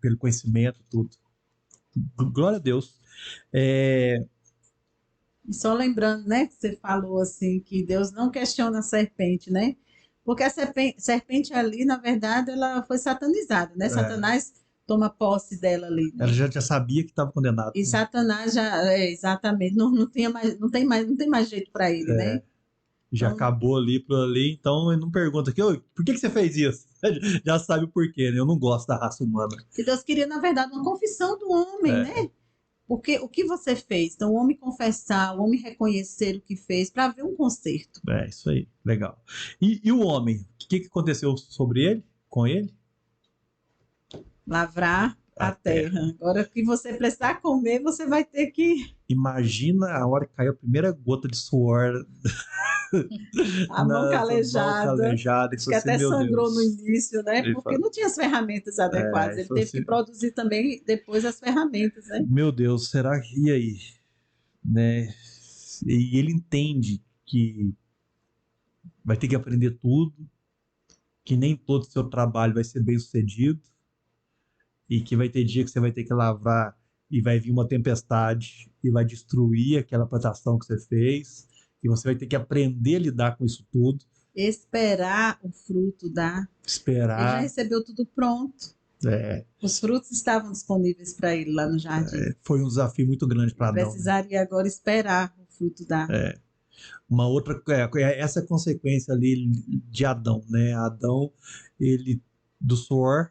Pelo conhecimento, tudo. Glória a Deus. E só lembrando, né, que você falou assim, que Deus não questiona a serpente, né? Porque a serpente ali, na verdade, ela foi satanizada, né? Satanás toma posse dela ali, né? Ela já sabia que estava condenado. E Satanás já, exatamente, não tem mais jeito para ele, né? Já Então, acabou ali por ali, então ele não pergunta aqui, por que você fez isso? Já sabe o porquê, né? Eu não gosto da raça humana. que Deus queria, na verdade, uma confissão do homem, né? Porque o que você fez? Então, o homem confessar, o homem reconhecer o que fez, para ver um conserto. É, isso aí, legal. E o homem, o que aconteceu sobre ele, com ele? Lavrar a terra. Agora, o que você precisar comer, você vai ter que... Imagina a hora que caiu a primeira gota de suor. A mão calejada. Acho Que até sangrou no início, né? Porque não tinha as ferramentas adequadas. Ele teve que produzir também depois as ferramentas, né? Meu Deus, será que... E aí? Né? E ele entende que vai ter que aprender tudo, que nem todo o seu trabalho vai ser bem sucedido, e que vai ter dia que você vai ter que lavrar e vai vir uma tempestade e vai destruir aquela plantação que você fez, e você vai ter que aprender a lidar com isso tudo. Esperar o fruto dar. Esperar. Ele já recebeu tudo pronto. Os frutos estavam disponíveis para ele lá no jardim. Foi um desafio muito grande para Adão. Precisaria agora esperar o fruto dar. Uma outra, essa consequência ali de Adão, né? Adão, ele, do suor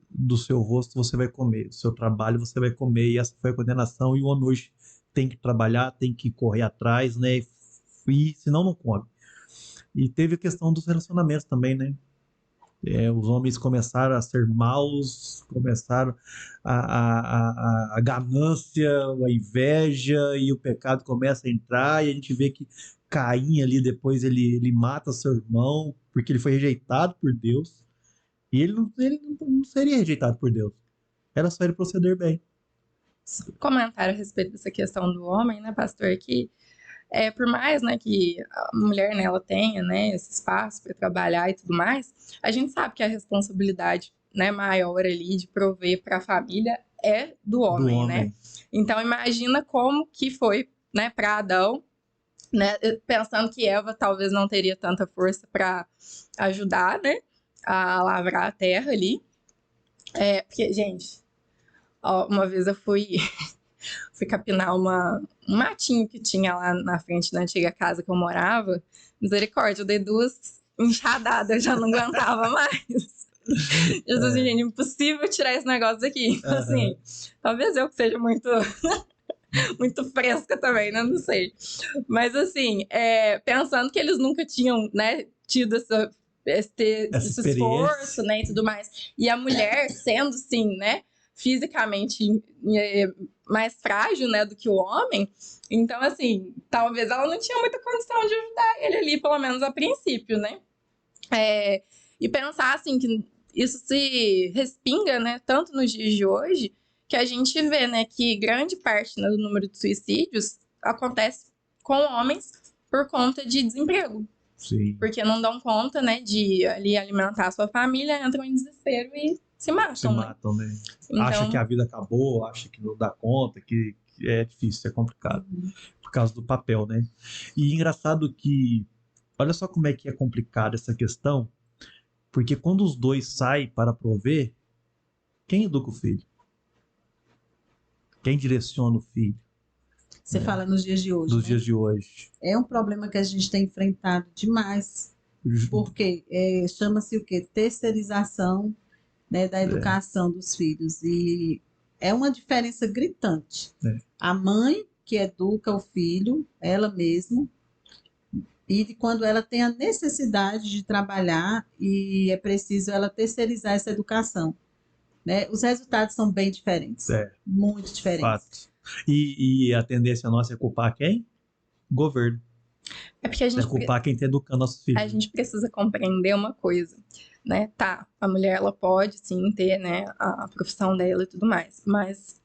do seu rosto você vai comer, do seu trabalho você vai comer, e essa foi a condenação, e o homem hoje tem que trabalhar, tem que correr atrás, né? E senão não come. E teve a questão dos relacionamentos também, né? Os homens começaram a ser maus, começaram a ganância, a inveja, e o pecado começa a entrar, e a gente vê que Caim ali depois ele mata seu irmão porque ele foi rejeitado por Deus, e ele não seria rejeitado por Deus, era só ele proceder bem. Comentário a respeito dessa questão do homem, né, pastor, que por mais, né, que a mulher, né, ela tenha, né, esse espaço para trabalhar e tudo mais, a gente sabe que a responsabilidade, né, maior ali de prover para a família é do homem, né? Então imagina como que foi, né, para Adão, né, pensando que Eva talvez não teria tanta força para ajudar, né, a lavrar a terra ali. Porque, gente, uma vez eu fui capinar um matinho que tinha lá na frente da antiga casa que eu morava. Misericórdia, eu dei 2 enxadadas, eu já não aguentava mais. Eu disse assim, gente, impossível tirar esse negócio daqui. Assim, talvez eu que seja muito muito fresca também, né? Não sei. Mas assim, pensando que eles nunca tinham, né, tido esse esforço, né, e tudo mais. E a mulher sendo, sim, né, fisicamente mais frágil, né, do que o homem. Então, assim, talvez ela não tinha muita condição de ajudar ele ali, pelo menos a princípio, né? E pensar, assim, que isso se respinga, né, tanto nos dias de hoje, que a gente vê, né, que grande parte, né, do número de suicídios acontece com homens por conta de desemprego. Sim. Porque não dão conta, né, de ali alimentar a sua família, entram em desespero e se matam, né? Então, acha que a vida acabou, acha que não dá conta, que é difícil, é complicado. Por causa do papel, né? E engraçado que, olha só como é que é complicado essa questão, porque quando os dois saem para prover, quem educa o filho? Quem direciona o filho? Você fala nos dias de hoje, Nos né? dias de hoje. É um problema que a gente tem enfrentado demais, porque chama-se o quê? Terceirização, né, da educação dos filhos, e é uma diferença gritante. A mãe que educa o filho, ela mesma, e quando ela tem a necessidade de trabalhar e é preciso ela terceirizar essa educação, né? Os resultados são bem diferentes, muito diferentes. Fato. E a tendência nossa é culpar quem? O governo. Porque a gente culpar quem está educando nossos filhos. A gente precisa compreender uma coisa, né? Tá, a mulher ela pode sim ter, né, a profissão dela e tudo mais, mas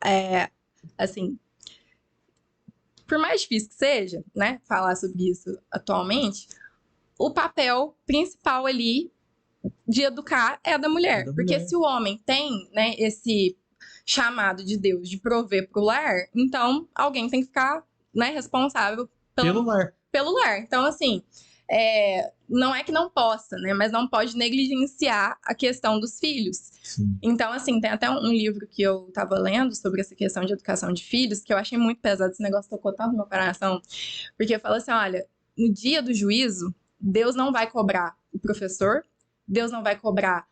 assim, por mais difícil que seja, né, falar sobre isso atualmente, o papel principal ali de educar é da mulher, porque se o homem tem, né, esse chamado de Deus de prover pro lar, então alguém tem que ficar, né, responsável pelo lar. Então, assim, não é que não possa, né? Mas não pode negligenciar a questão dos filhos. Sim. Então, assim, tem até um livro que eu tava lendo sobre essa questão de educação de filhos, que eu achei muito pesado, esse negócio tocou tanto no meu coração, porque fala assim, olha, no dia do juízo, Deus não vai cobrar o professor, Deus não vai cobrar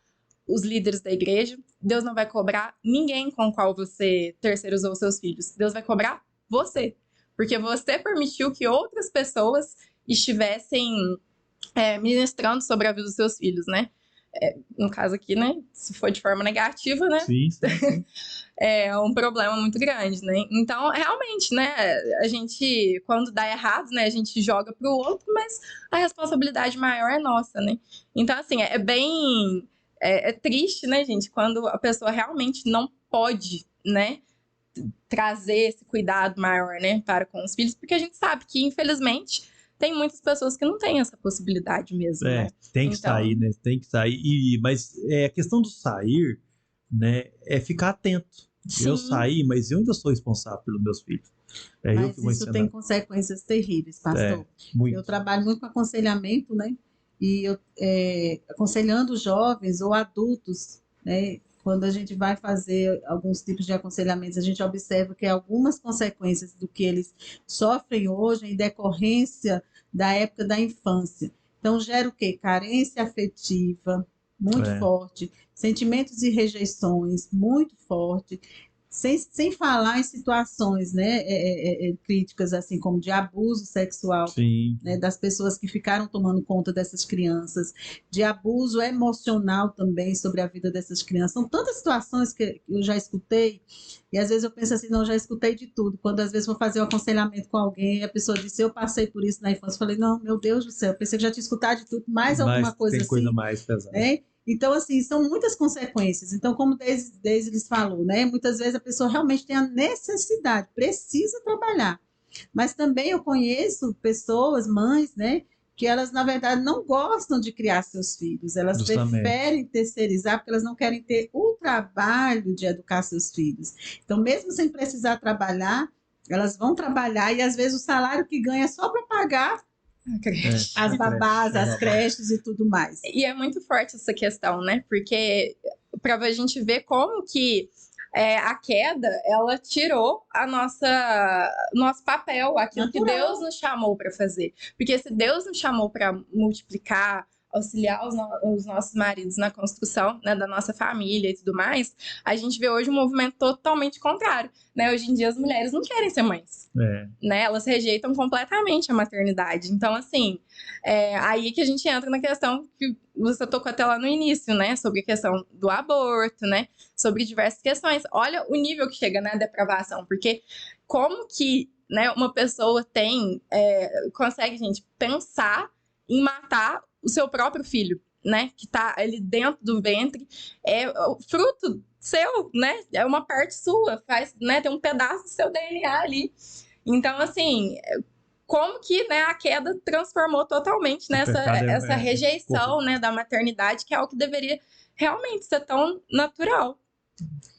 os líderes da igreja, Deus não vai cobrar ninguém com o qual você terceirizou os seus filhos. Deus vai cobrar você, porque você permitiu que outras pessoas estivessem ministrando sobre a vida dos seus filhos, né? No caso aqui, né? Se for de forma negativa, né? Sim. É um problema muito grande, né? Então, realmente, né? A gente, quando dá errado, né? A gente joga pro outro, mas a responsabilidade maior é nossa, né? Então, assim, é bem... É triste, né, gente? Quando a pessoa realmente não pode, né? Trazer esse cuidado maior, né? Para com os filhos, porque a gente sabe que, infelizmente... Tem muitas pessoas que não têm essa possibilidade mesmo, né? Tem que sair, né? Tem que sair. Mas a questão do sair, né? É ficar atento. Sim. Eu saí, mas eu ainda sou responsável pelos meus filhos. Mas isso tem consequências terríveis, pastor. Muito. Eu trabalho muito com aconselhamento, né? E eu aconselhando jovens ou adultos, né? Quando a gente vai fazer alguns tipos de aconselhamentos, a gente observa que algumas consequências do que eles sofrem hoje em decorrência da época da infância. Então, gera o quê? Carência afetiva muito forte, sentimentos de rejeições muito forte, sem falar em situações, né, críticas, assim como de abuso sexual, né, das pessoas que ficaram tomando conta dessas crianças, de abuso emocional também sobre a vida dessas crianças. São tantas situações que eu já escutei, e às vezes eu penso assim, não, já escutei de tudo. Quando às vezes vou fazer um aconselhamento com alguém, e a pessoa disse, eu passei por isso na infância, eu falei, não, meu Deus do céu, eu pensei que já tinha escutado de tudo, mais alguma coisa tem assim. coisa mais pesada. Né? Então, assim, são muitas consequências. Então, como Deise lhes falou, né? Muitas vezes a pessoa realmente tem a necessidade, precisa trabalhar. Mas também eu conheço pessoas, mães, né? Que elas, na verdade, não gostam de criar seus filhos. Elas preferem terceirizar porque elas não querem ter o trabalho de educar seus filhos. Então, mesmo sem precisar trabalhar, elas vão trabalhar e, às vezes, o salário que ganha é só para pagar as babás, as creches e tudo mais. E é muito forte essa questão, né? Porque para a gente ver como que a queda, ela tirou nosso papel, aquilo que Deus nos chamou para fazer. Porque se Deus nos chamou para multiplicar, auxiliar os nossos maridos na construção, né, da nossa família e tudo mais, a gente vê hoje um movimento totalmente contrário, né? Hoje em dia as mulheres não querem ser mães, né? Elas rejeitam completamente a maternidade. Então, assim, aí que a gente entra na questão que você tocou até lá no início, né? Sobre a questão do aborto, né? Sobre diversas questões. Olha o nível que chega, né? A depravação. Porque como que, né, uma pessoa consegue, gente, pensar em matar o seu próprio filho, né? Que tá ali dentro do ventre, é fruto seu, né? É uma parte sua, né? Tem um pedaço do seu DNA ali. Então, assim, como que, né, a queda transformou totalmente essa rejeição, né, da maternidade, que é o que deveria realmente ser tão natural.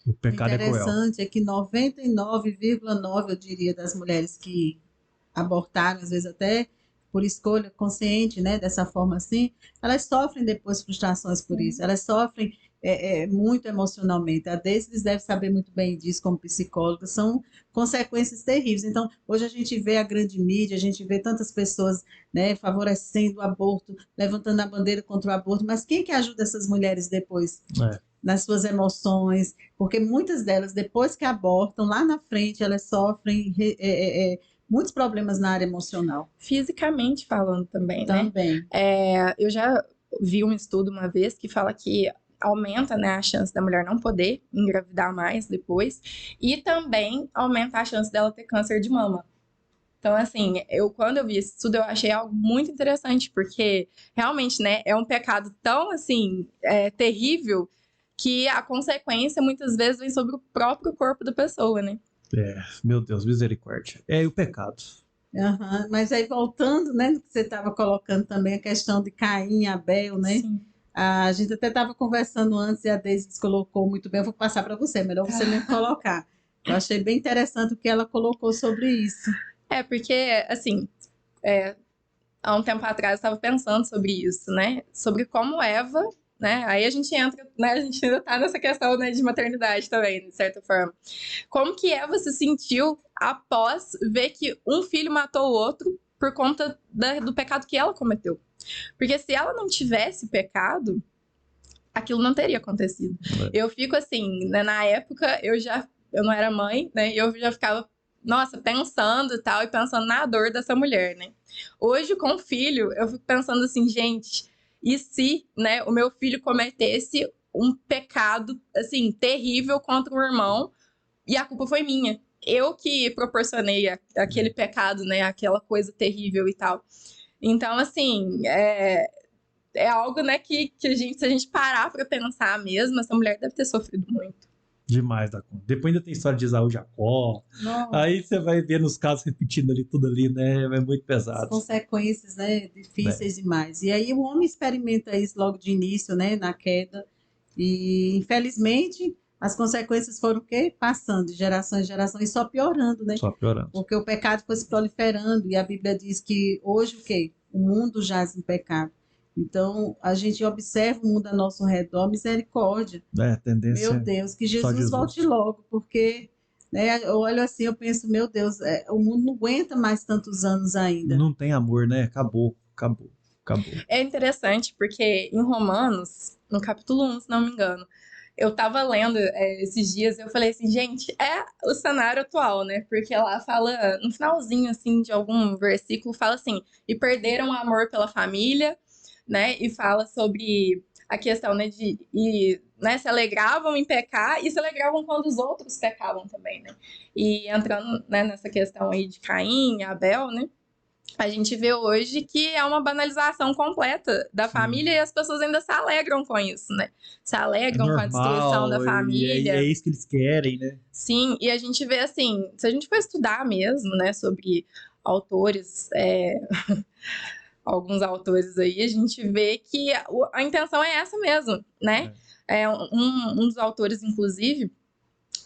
O pecado interessante é que 99,9%, eu diria, das mulheres que abortaram, às vezes até por escolha consciente, né, dessa forma assim, elas sofrem depois frustrações por isso, elas sofrem muito emocionalmente. A Deise deve saber muito bem disso como psicóloga, são consequências terríveis. Então, hoje a gente vê a grande mídia, a gente vê tantas pessoas, né, favorecendo o aborto, levantando a bandeira contra o aborto, mas quem que ajuda essas mulheres depois? Nas suas emoções, porque muitas delas, depois que abortam, lá na frente, elas sofrem muitos problemas na área emocional. Fisicamente falando também, né? Eu já vi um estudo uma vez que fala que aumenta, né, a chance da mulher não poder engravidar mais depois e também aumenta a chance dela ter câncer de mama. Então, assim, quando eu vi esse estudo, eu achei algo muito interessante, porque realmente, né, é um pecado tão, assim, terrível que a consequência muitas vezes vem sobre o próprio corpo da pessoa, né? Meu Deus, misericórdia. É o pecado. Mas aí voltando, né, no que você estava colocando também, a questão de Caim e Abel, né? Sim. A gente até estava conversando antes e a Deise colocou muito bem, eu vou passar para você, melhor você mesmo colocar. Eu achei bem interessante o que ela colocou sobre isso. Porque, assim, há um tempo atrás, eu estava pensando sobre isso, né? Sobre como Eva, né? Aí a gente entra, né? A gente ainda tá nessa questão, né, de maternidade também, de certa forma. Como que Eva se sentiu após ver que um filho matou o outro por conta do pecado que ela cometeu? Porque se ela não tivesse pecado, aquilo não teria acontecido. Eu fico assim, né, na época eu não era mãe, né? E eu já ficava, nossa, pensando e tal, e pensando na dor dessa mulher, né? Hoje, com o filho, eu fico pensando assim, gente, e se, né, o meu filho cometesse um pecado, assim, terrível contra o irmão, e a culpa foi minha. Eu que proporcionei aquele pecado, né? Aquela coisa terrível e tal. Então, assim, é algo, né, que a gente, se a gente parar pra pensar mesmo, essa mulher deve ter sofrido muito. Demais da conta. Depois ainda tem história de Esaú e Jacó. Nossa, Aí você vai ver nos casos repetindo ali, tudo ali, né? É muito as pesado. consequências, né, É. difíceis demais. E aí o homem experimenta isso logo de início, né, na queda. E, infelizmente, as consequências foram o quê? Passando de geração em geração e só piorando, né? Só piorando. Porque o pecado foi se proliferando e a Bíblia diz que hoje o quê? O mundo jaz em pecado. Então, a gente observa o mundo ao nosso redor, misericórdia. É, tendência Meu Deus, que só Jesus Jesus. volte logo, porque, né, eu olho assim, eu penso, meu Deus, o mundo não aguenta mais tantos anos ainda. Não tem amor, né? Acabou, acabou, acabou. É interessante porque em Romanos, no capítulo 1, se não me engano, eu tava lendo esses dias e eu falei assim, gente, é o cenário atual, né? Porque lá fala, no finalzinho, assim, de algum versículo, fala assim, e perderam o amor pela família, né? E fala sobre a questão, né, né, se alegravam em pecar e se alegravam quando os outros pecavam também, né? E entrando, né, nessa questão aí de Caim e Abel, né? A gente vê hoje que é uma banalização completa da Sim. família e as pessoas ainda se alegram com isso, né? Se É alegram com a destruição da normal, e família. é isso que eles querem, né? Sim, e a gente vê assim, se a gente for estudar mesmo, né, sobre autores, alguns autores aí, a gente vê que a intenção é essa mesmo, né? Um dos autores, inclusive,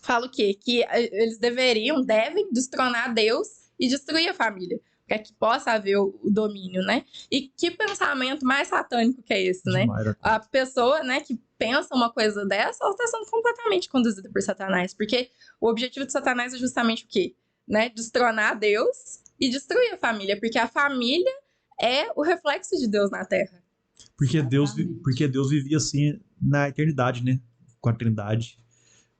fala o quê? Que eles devem destronar Deus e destruir a família, para que possa haver o domínio, né? E que pensamento mais satânico que é esse, né? Demais da conta. A pessoa, né, que pensa uma coisa dessa, ela está sendo completamente conduzida por Satanás, porque o objetivo de Satanás é justamente o quê? Né? Destronar Deus e destruir a família, porque a família é o reflexo de Deus na Terra. Porque Exatamente. Deus vivia assim na eternidade, né? Com a Trindade.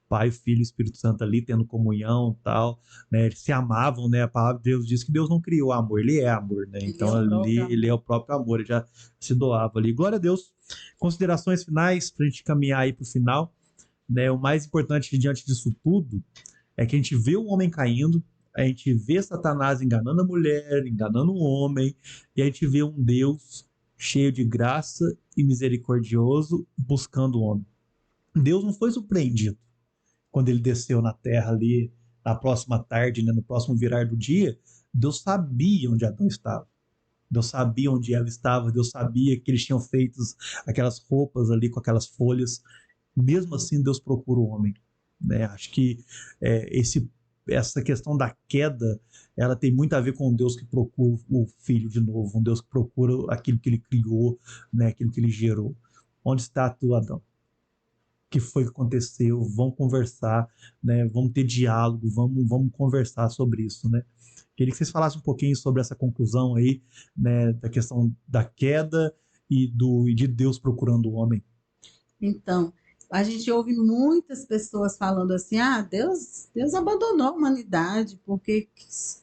Pai, Filho e Espírito Santo ali, tendo comunhão e tal, né? Eles se amavam, né? A palavra de Deus diz que Deus não criou amor, ele é amor, né? Ele Então é o ali próprio amor. ele é o próprio amor, ele já se doava ali. Glória a Deus. Considerações finais pra gente caminhar aí pro final, né? O mais importante diante disso tudo é que a gente vê o homem caindo, a gente vê Satanás enganando a mulher, enganando o homem, e a gente vê um Deus cheio de graça e misericordioso buscando o homem. Deus não foi surpreendido quando ele desceu na terra ali na próxima tarde, né, no próximo virar do dia. Deus sabia onde Adão estava. Deus sabia onde Eva estava. Deus sabia que eles tinham feito aquelas roupas ali com aquelas folhas. Mesmo assim, Deus procura o homem. Né? Acho que essa questão da queda, ela tem muito a ver com Deus que procura o filho de novo, um Deus que procura aquilo que ele criou, né? Aquilo que ele gerou. Onde está tu, Adão? O que foi que aconteceu? Vamos conversar, né? Vamos ter diálogo, vamos conversar sobre isso, né? Queria que vocês falassem um pouquinho sobre essa conclusão aí, né? Da questão da queda e de Deus procurando o homem. Então, a gente ouve muitas pessoas falando assim: ah, Deus abandonou a humanidade, porque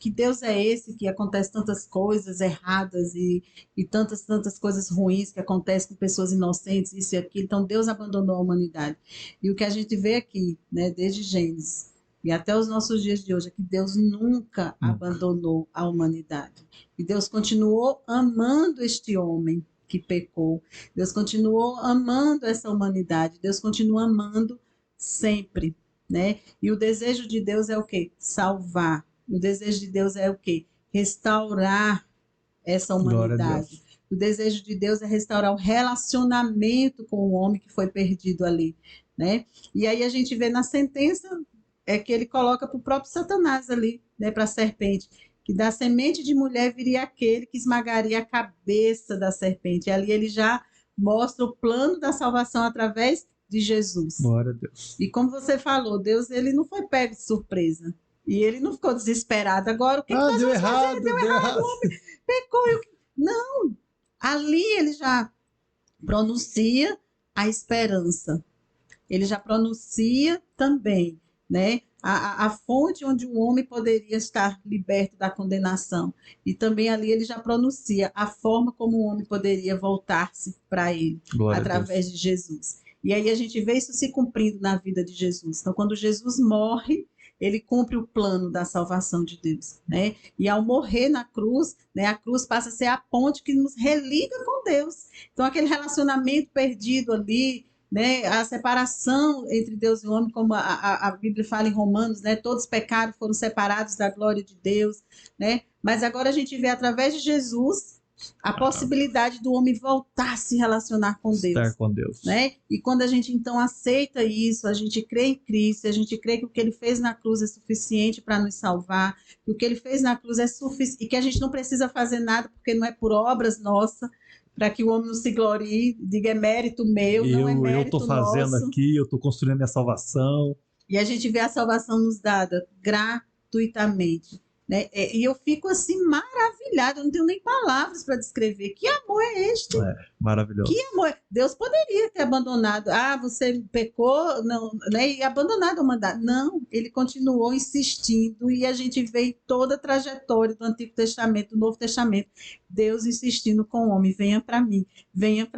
que Deus é esse que acontece tantas coisas erradas e tantas coisas ruins que acontecem com pessoas inocentes, isso e aquilo. Então, Deus abandonou a humanidade. E o que a gente vê aqui, né, desde Gênesis e até os nossos dias de hoje, é que Deus nunca abandonou a humanidade. E Deus continuou amando este homem que pecou. Deus continuou amando essa humanidade. Deus continua amando sempre, né? E o desejo de Deus é o quê? Salvar. O desejo de Deus é o quê? Restaurar essa humanidade. O desejo de Deus é restaurar o relacionamento com o homem que foi perdido ali, né? E aí a gente vê na sentença que ele coloca para o próprio Satanás ali, né? Para a serpente. que da semente de mulher viria aquele que esmagaria a cabeça da serpente. E ali ele já mostra o plano da salvação através de Jesus. Glória a Deus. E como você falou, Deus ele não foi pego de surpresa. E ele não ficou desesperado. Agora, o que nós deu vamos errado, fazer? Deu errado, o homem pecou. Não, ali ele já pronuncia a esperança. Ele já pronuncia também, né? A fonte onde o homem poderia estar liberto da condenação. E também ali ele já pronuncia a forma como o homem poderia voltar-se para ele, Glória através de Jesus. E aí a gente vê isso se cumprindo na vida de Jesus. Então, quando Jesus morre, ele cumpre o plano da salvação de Deus, né? E ao morrer na cruz, né, a cruz passa a ser a ponte que nos religa com Deus. Então, aquele relacionamento perdido ali, né, a separação entre Deus e o homem, como a Bíblia fala em Romanos, né, todos pecaram, foram separados da glória de Deus, né? Mas agora a gente vê através de Jesus a possibilidade do homem voltar a se relacionar com Deus. Estar com Deus. Né? E quando a gente então aceita isso, a gente crê em Cristo, a gente crê que o que ele fez na cruz é suficiente para nos salvar, que o que ele fez na cruz é suficiente, e que a gente não precisa fazer nada porque não é por obras nossas, para que o homem não se glorie, diga é mérito meu, não é mérito eu estou fazendo nosso. aqui, eu estou construindo minha salvação. E a gente vê a salvação nos dada gratuitamente. Né? E eu fico assim maravilhada, eu não tenho nem palavras para descrever. Que amor é este? Maravilhoso. Que amor! Deus poderia ter abandonado. Ah, você pecou, não, né? E abandonado o mandato. Não, ele continuou insistindo e a gente vê em toda a trajetória do Antigo Testamento, do Novo Testamento, Deus insistindo com o homem, venha para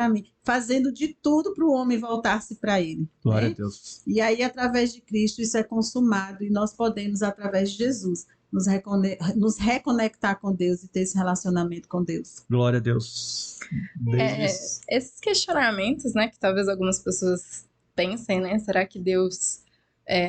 mim, fazendo de tudo para o homem voltar-se para ele. Glória né? a Deus. E aí, através de Cristo, isso é consumado e nós podemos, através de Jesus, nos reconectar com Deus e ter esse relacionamento com Deus. Glória a Deus. Esses questionamentos, né, que talvez algumas pessoas pensem, né, será que Deus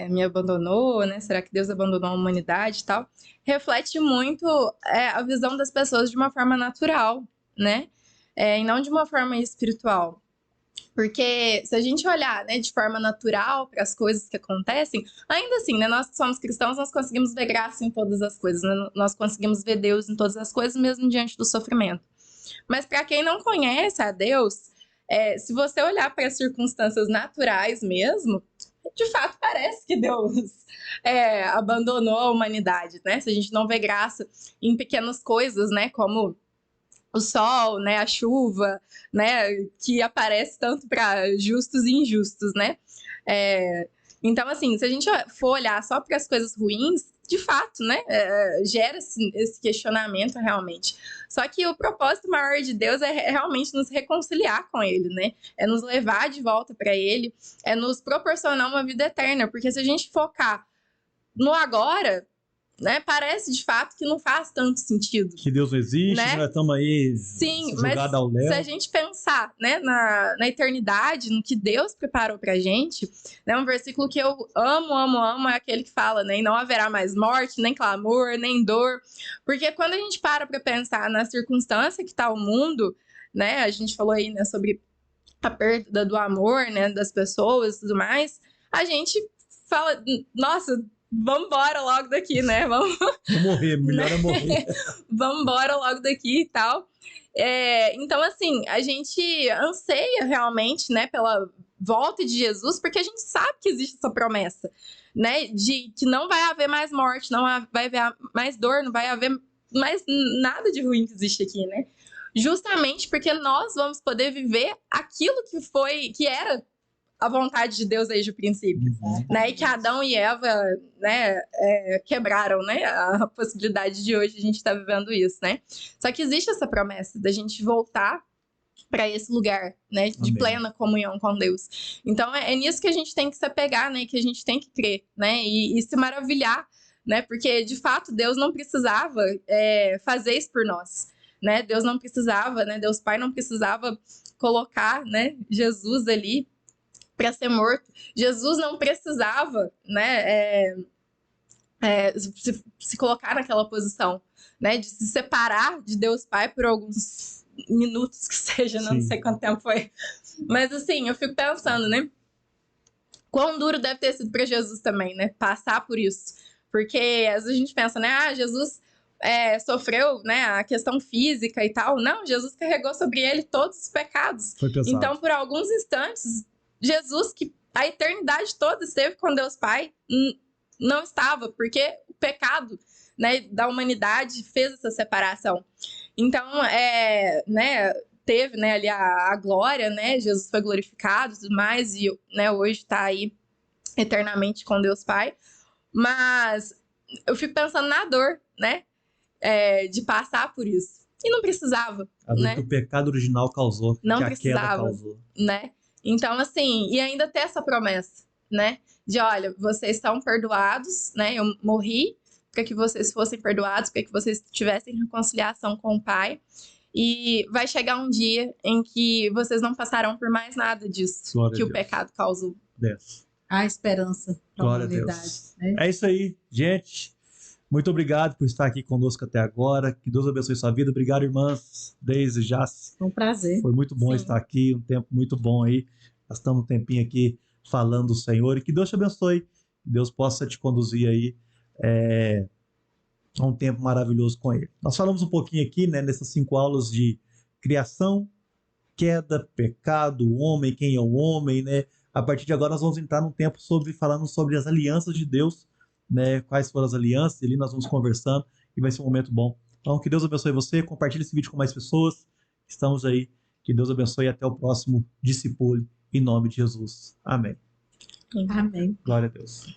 me abandonou, né, será que Deus abandonou a humanidade e tal, reflete muito a visão das pessoas de uma forma natural, né, e não de uma forma espiritual. Porque se a gente olhar, né, de forma natural para as coisas que acontecem, ainda assim, né, nós que somos cristãos, nós conseguimos ver graça em todas as coisas, né? Nós conseguimos ver Deus em todas as coisas, mesmo diante do sofrimento. Mas para quem não conhece a Deus, se você olhar para as circunstâncias naturais mesmo, de fato parece que Deus abandonou a humanidade, né? Se a gente não vê graça em pequenas coisas, né, como o sol, né, a chuva, né, que aparece tanto para justos e injustos, né? Então, assim, se a gente for olhar só para as coisas ruins, de fato, né, gera esse questionamento realmente. Só que o propósito maior de Deus é realmente nos reconciliar com Ele, né? É nos levar de volta para Ele, é nos proporcionar uma vida eterna, porque se a gente focar no agora, né, parece de fato que não faz tanto sentido. Que Deus não existe, né? Nós estamos aí jogados ao léu. Se a gente pensar, né, na eternidade, no que Deus preparou pra gente, né, um versículo que eu amo, é aquele que fala, né, e não haverá mais morte, nem clamor, nem dor, porque quando a gente para pra pensar na circunstância que tá o mundo, né, a gente falou aí, né, sobre a perda do amor, né, das pessoas e tudo mais, a gente fala, nossa, vamos embora logo daqui, né? Vamos morrer, melhor é morrer. Vamos embora logo daqui e tal. Então, assim, a gente anseia realmente, né, pela volta de Jesus, porque a gente sabe que existe essa promessa, né, de que não vai haver mais morte, não vai haver mais dor, não vai haver mais nada de ruim que existe aqui, né? Justamente porque nós vamos poder viver aquilo que era a vontade de Deus desde o princípio, né? E que Adão e Eva, né, quebraram, né? A possibilidade de hoje a gente estar vivendo isso, né? Só que existe essa promessa da gente voltar para esse lugar, né, de plena comunhão com Deus. Então é nisso que a gente tem que se apegar, né, que a gente tem que crer, né, e se maravilhar, né, porque de fato Deus não precisava fazer isso por nós, né? Deus não precisava, né? Deus Pai não precisava colocar, né, Jesus ali para ser morto. Jesus não precisava, né, se colocar naquela posição, né, de se separar de Deus Pai por alguns minutos que seja, não sei quanto tempo foi. Mas assim, eu fico pensando, né, quão duro deve ter sido para Jesus também, né, passar por isso. Porque às vezes a gente pensa, né, Jesus sofreu, né, a questão física e tal. Não, Jesus carregou sobre ele todos os pecados. Foi pesado. Então, por alguns instantes, Jesus, que a eternidade toda esteve com Deus Pai, não estava, porque o pecado, né, da humanidade fez essa separação. Então, né, teve, né, ali a glória, né, Jesus foi glorificado e tudo mais, e, né, hoje está aí eternamente com Deus Pai. Mas eu fico pensando na dor, né, de passar por isso. E não precisava, A dor né? que o pecado original causou, Não que a queda precisava. causou. Né? Então, assim, e ainda ter essa promessa, né? De, olha, vocês estão perdoados, né? Eu morri para que vocês fossem perdoados, para que vocês tivessem reconciliação com o Pai. E vai chegar um dia em que vocês não passarão por mais nada disso Glória que a o Deus. pecado causou. Deus. A esperança para a Glória a humanidade. Deus. Né? É isso aí, gente. Muito obrigado por estar aqui conosco até agora. Que Deus abençoe sua vida. Obrigado, irmãs Deise e Jace. Foi um prazer. Foi muito bom Sim. estar aqui, um tempo muito bom aí. Gastamos um tempinho aqui falando do Senhor. E que Deus te abençoe. Que Deus possa te conduzir aí a um tempo maravilhoso com Ele. Nós falamos um pouquinho aqui, né, nessas 5 aulas de criação, queda, pecado, o homem, quem é o homem, né? A partir de agora nós vamos entrar num tempo falando sobre as alianças de Deus, né? Quais foram as alianças, e ali nós vamos conversando e vai ser um momento bom. Então, que Deus abençoe você, compartilhe esse vídeo com mais pessoas. Estamos aí. Que Deus abençoe e até o próximo Discipule, em nome de Jesus. Amém. Amém. Glória a Deus.